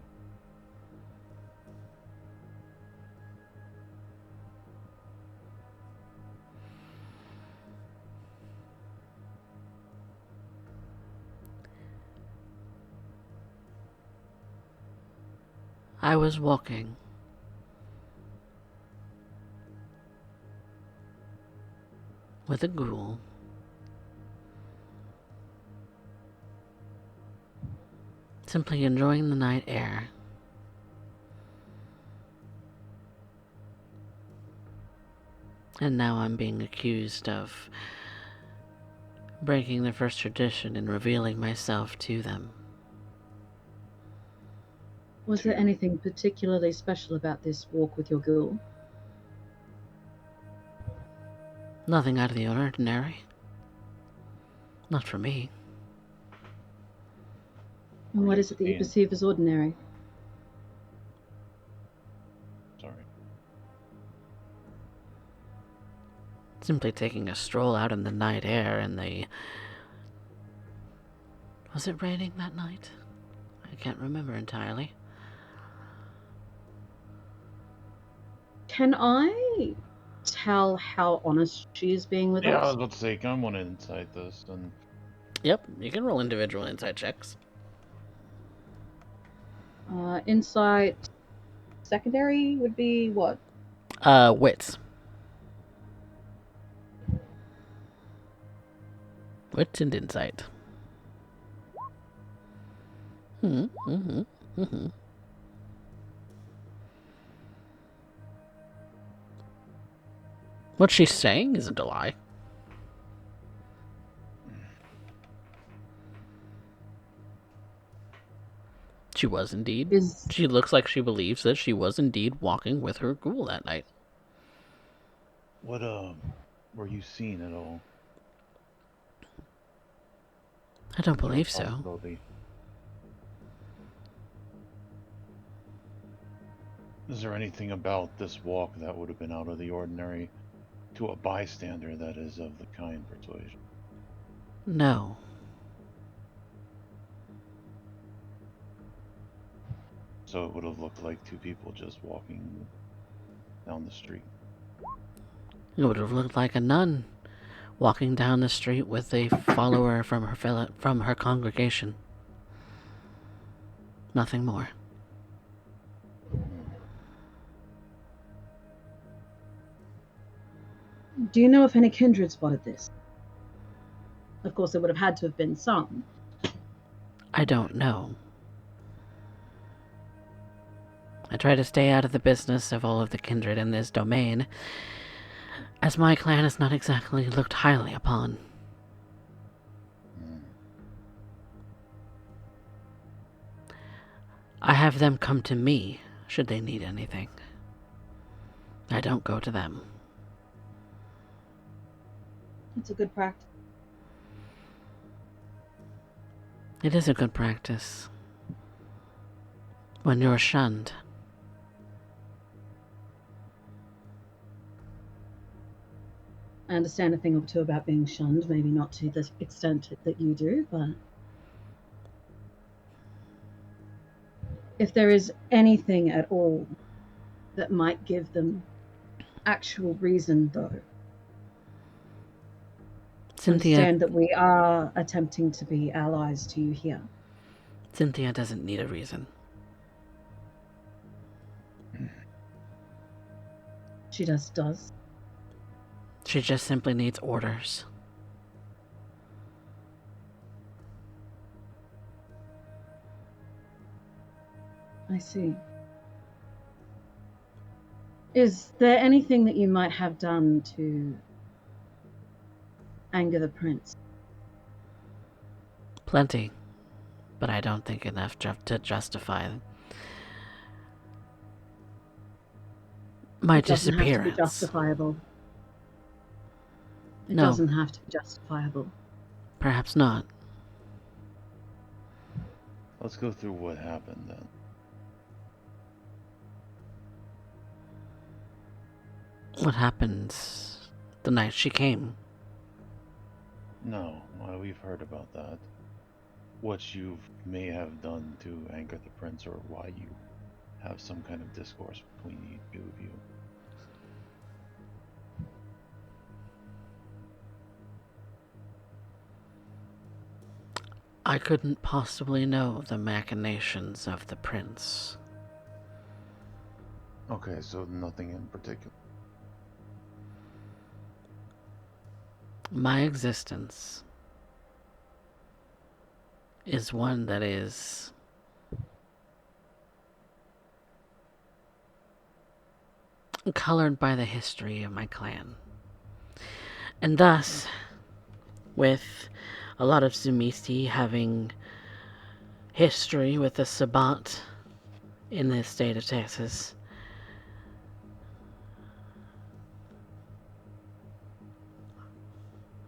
I was walking. With a ghoul. Simply enjoying the night air. And now I'm being accused of breaking the first tradition and revealing myself to them. Was there anything particularly special about this walk with your ghoul? Nothing out of the ordinary. Not for me. And what is it that you perceive as ordinary? Sorry. Simply taking a stroll out in the night air and the... Was it raining that night? I can't remember entirely. Can I tell how honest she is being with Yeah, I us? was about to say, I want to insight this, and Yep, you can roll individual insight checks. Insight secondary would be what? Wits. Wits and insight. What she's saying isn't a lie. She was indeed. She looks like she believes that she was indeed walking with her ghoul that night. what were you seeing at all? I don't believe so. Possibility? Is there anything about this walk that would have been out of the ordinary to a bystander that is of the kind persuasion? No. So it would have looked like two people just walking down the street. It would have looked like a nun walking down the street with a follower from her congregation. Nothing more. Do you know if any kindred spotted this? Of course, there would have had to have been some. I don't know. I try to stay out of the business of all of the kindred in this domain, as my clan is not exactly looked highly upon. I have them come to me should they need anything. I don't go to them. It's a good practice. It is a good practice. When you're shunned. I understand a thing or two about being shunned, maybe not to the extent that you do, but if there is anything at all that might give them actual reason, though, Cynthia, understand that we are attempting to be allies to you here. Cynthia doesn't need a reason. She just does. She just simply needs orders. I see. Is there anything that you might have done to anger the prince? Plenty, but I don't think enough to justify my disappearance. It doesn't have to be justifiable. It No. doesn't have to be justifiable. Perhaps not. Let's go through what happened then. What happens the night she came? No, well, we've heard about that. What you may have done to anger the prince, or why you have some kind of discourse between the two of you. I couldn't possibly know the machinations of the prince. Okay, so nothing in particular. My existence is one that is colored by the history of my clan. And thus, with a lot of Zumisti having history with the Sabbat in the state of Texas,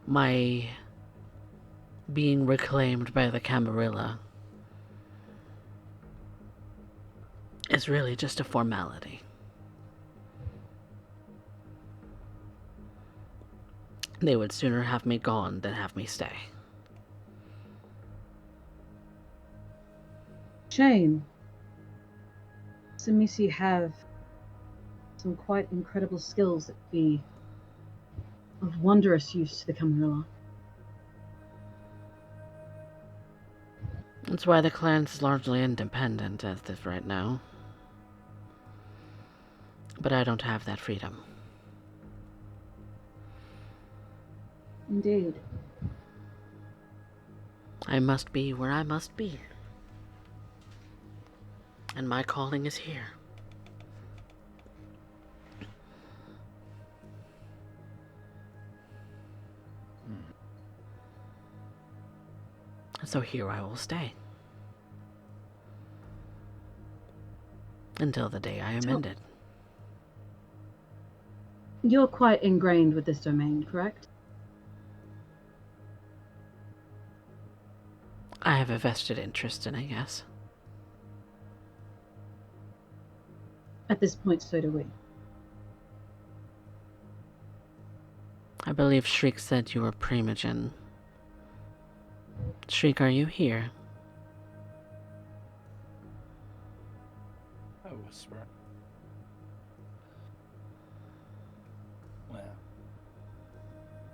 my being reclaimed by the Camarilla is really just a formality. They would sooner have me gone than have me stay. Shame. Samisi have some quite incredible skills that would be of wondrous use to the Camarilla. That's why the clan's largely independent as of right now. But I don't have that freedom. Indeed. I must be where I must be. And my calling is here. So here I will stay. Until the day I am ended. You're quite ingrained with this domain, correct? I have a vested interest in it, yes. At this point, so do we. I believe Shriek said you were Primogen. Shriek, are you here? I whisper. Well,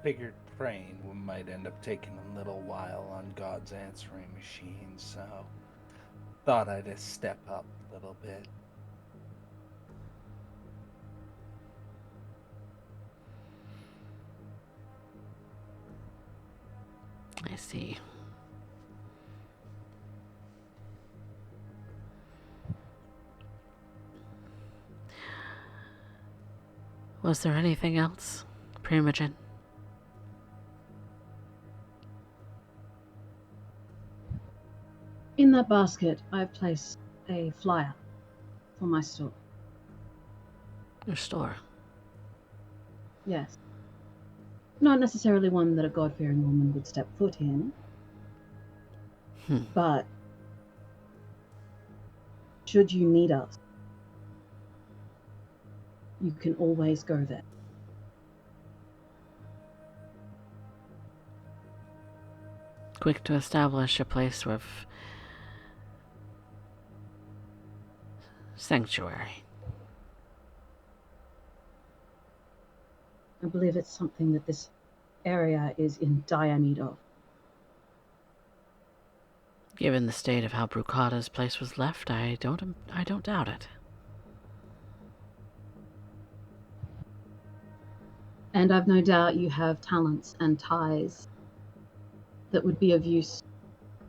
figured praying might end up taking a little while on God's answering machine, so thought I'd just step up a little bit. I see. Was there anything else, Primogen? In that basket, I've placed a flyer for my store. Your store? Yes. Not necessarily one that a God-fearing woman would step foot in, but should you need us, you can always go there. Quick to establish a place of sanctuary. I believe it's something that this area is in dire need of. Given the state of how Brucata's place was left, I don't doubt it. And I've no doubt you have talents and ties that would be of use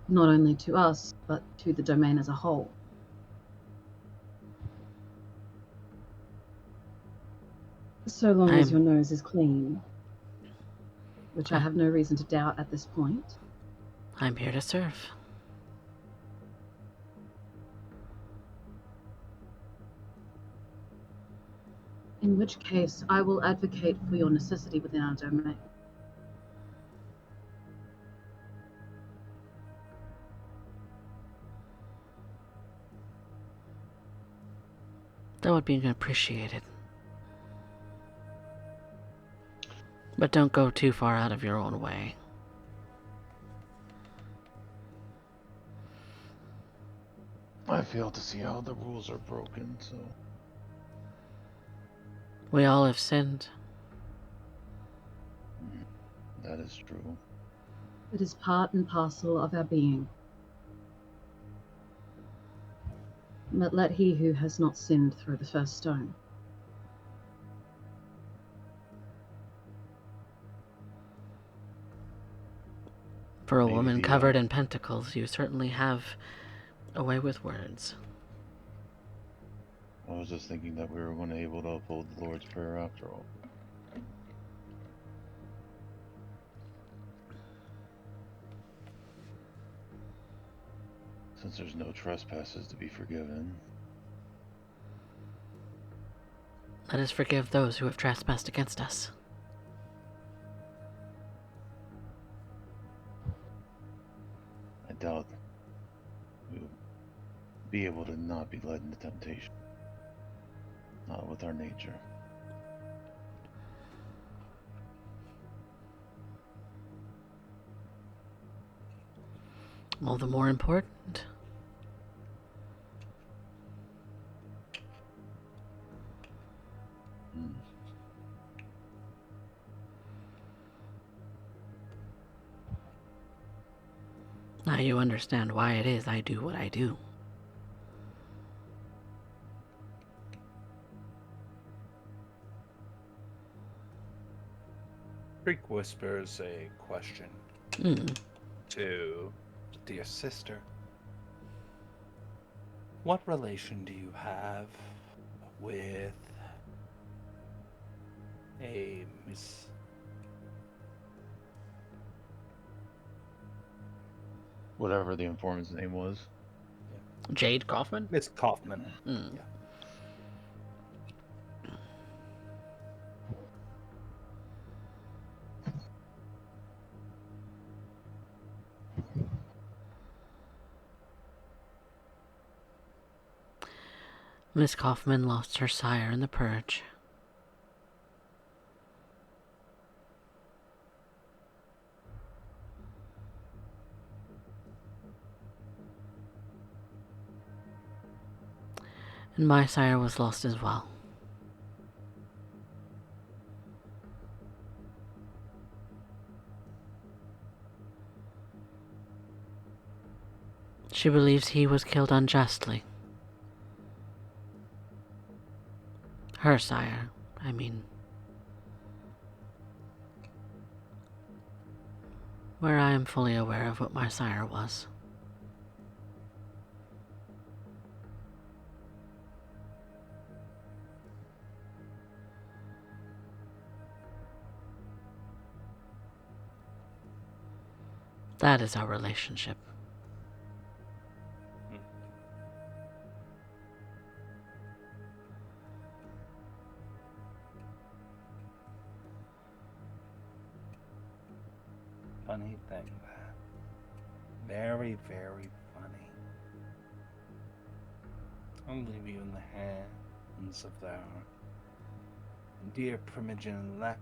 not only to us, but to the domain as a whole. So long as your nose is clean, which I have no reason to doubt at this point. I'm here to serve. In which case, I will advocate for your necessity within our domain. That would be appreciated. But don't go too far out of your own way. I fail to see how the rules are broken, so... We all have sinned. That is true. It is part and parcel of our being. But let he who has not sinned throw the first stone. For a Maybe woman the, covered in pentacles, you certainly have a way with words. I was just thinking that we were going to be able to uphold the Lord's Prayer after all. Since there's no trespasses to be forgiven. Let us forgive those who have trespassed against us. I doubt we'll be able to not be led into temptation. Not with our nature. All the more important. Now you understand why it is I do what I do. Shriek whispers a question to dear sister. What relation do you have with a Miss... Whatever the informant's name was. Jade Kaufman? Miss Kaufman? Mm. Yeah. Miss Kaufman lost her sire in the purge. And my sire was lost as well. She believes he was killed unjustly. Her sire, I mean. Where I am fully aware of what my sire was. That is our relationship. Funny thing, that. Very, very funny. I'll leave you in the hands of their dear Primogen elect.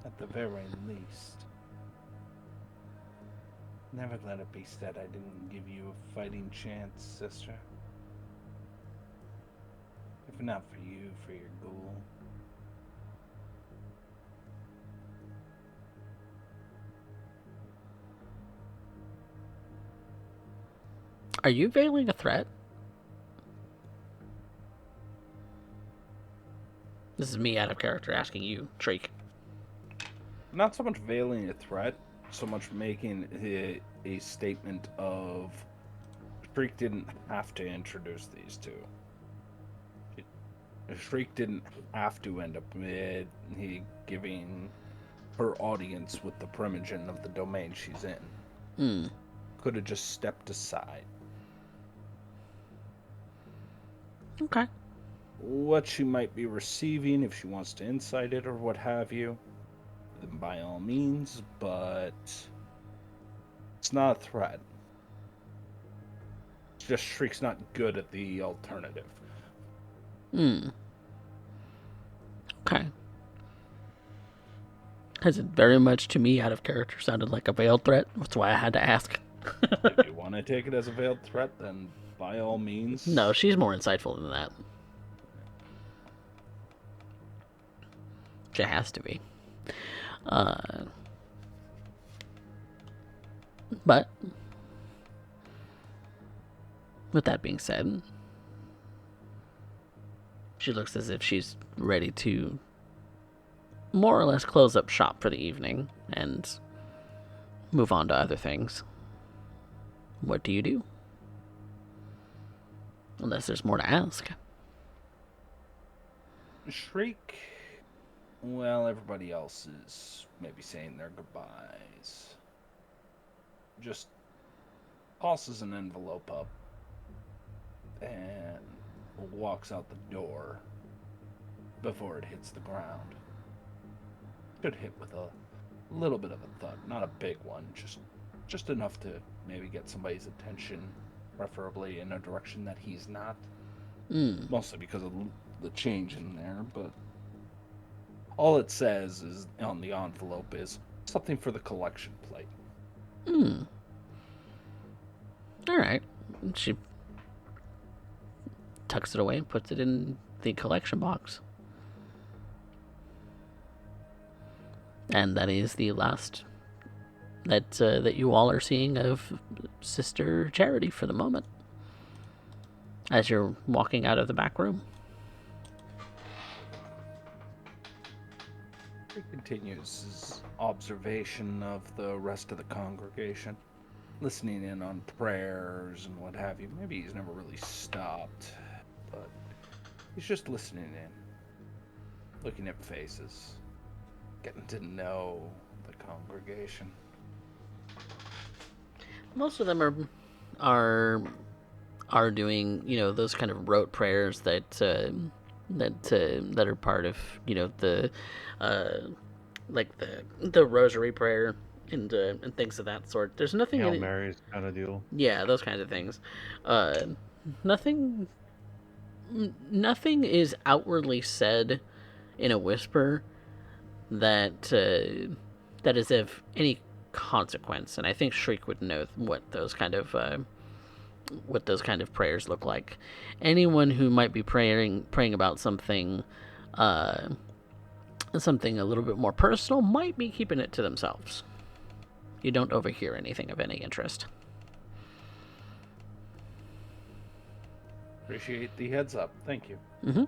At the very least. Never let it be said I didn't give you a fighting chance, sister. If not for you, for your ghoul. Are you veiling a threat? This is me out of character asking you, Shriek. Not so much veiling a threat, so much making a statement of Shriek didn't have to introduce these two. Shriek didn't have to end up giving her audience with the primogen of the domain she's in. Could have just stepped aside. Okay. What she might be receiving, if she wants to incite it or what have you, then by all means, but it's not a threat. It's just Shriek's not good at the alternative. Okay. Because it very much, to me, out of character, sounded like a veiled threat. That's why I had to ask. If you want to take it as a veiled threat, then by all means. No, she's more insightful than that. She has to be. But with that being said, she looks as if she's ready to more or less close up shop for the evening and move on to other things. What do you do? Unless there's more to ask. Shriek. Well, everybody else is maybe saying their goodbyes. Just tosses an envelope up and walks out the door before it hits the ground. Could hit with a little bit of a thud, not a big one, just enough to maybe get somebody's attention, preferably in a direction that he's not. Mostly because of the change in there, but all it says is on the envelope is something for the collection plate. Alright. She tucks it away and puts it in the collection box. And that is the last that you all are seeing of Sister Charity for the moment. As you're walking out of the back room. He continues his observation of the rest of the congregation, listening in on prayers and what have you. Maybe he's never really stopped, but he's just listening in, looking at faces, getting to know the congregation. Most of them are doing, those kind of rote prayers that are part of, the like the rosary prayer and things of that sort. There's nothing Hail in it. Marys kind of deal. Yeah, those kinds of things. Nothing is outwardly said in a whisper that is of any consequence, and I think Shriek would know what those kind of prayers look like. Anyone who might be praying about something something a little bit more personal might be keeping it to themselves. You don't overhear anything of any interest. Appreciate the heads up. Thank you. Mm-hmm.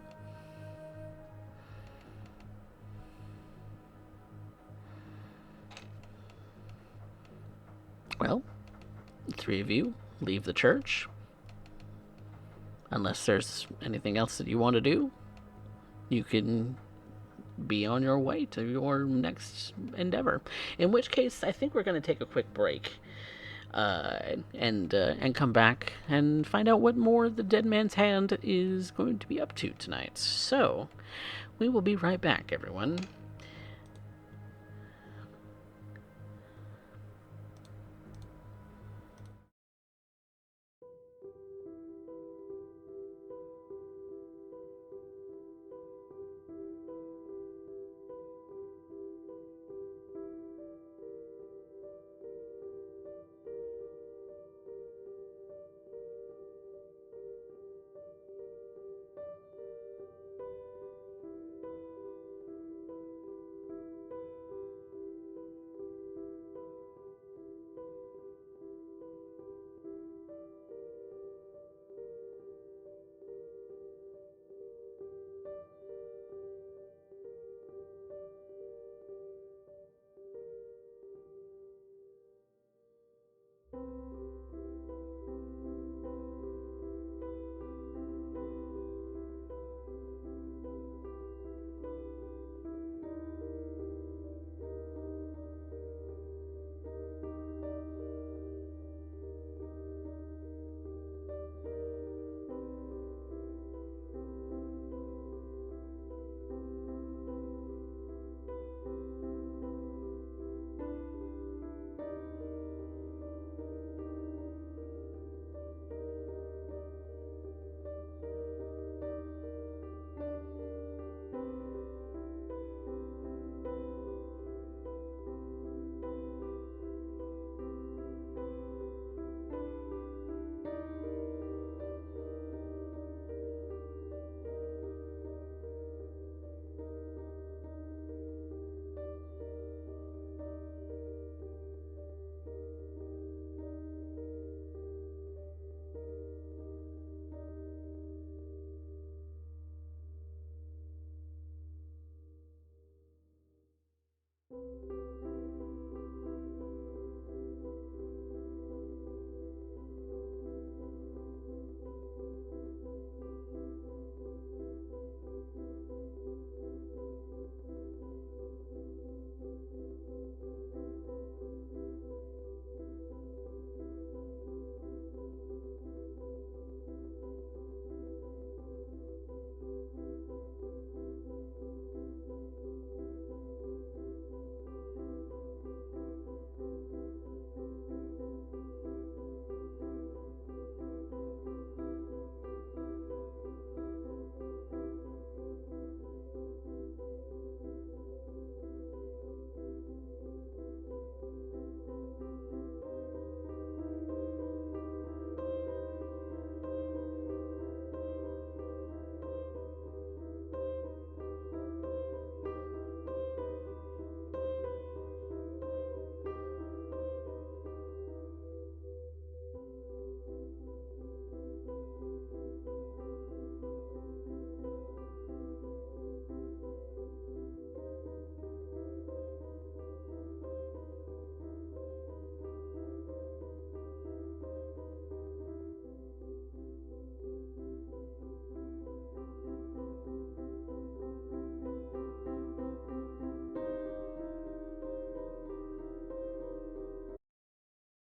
Well, the three of you leave the church. Unless there's anything else that you want to do, you can be on your way to your next endeavor. In which case, I think we're going to take a quick break and come back and find out what more the Dead Man's Hand is going to be up to tonight. So, we will be right back, everyone.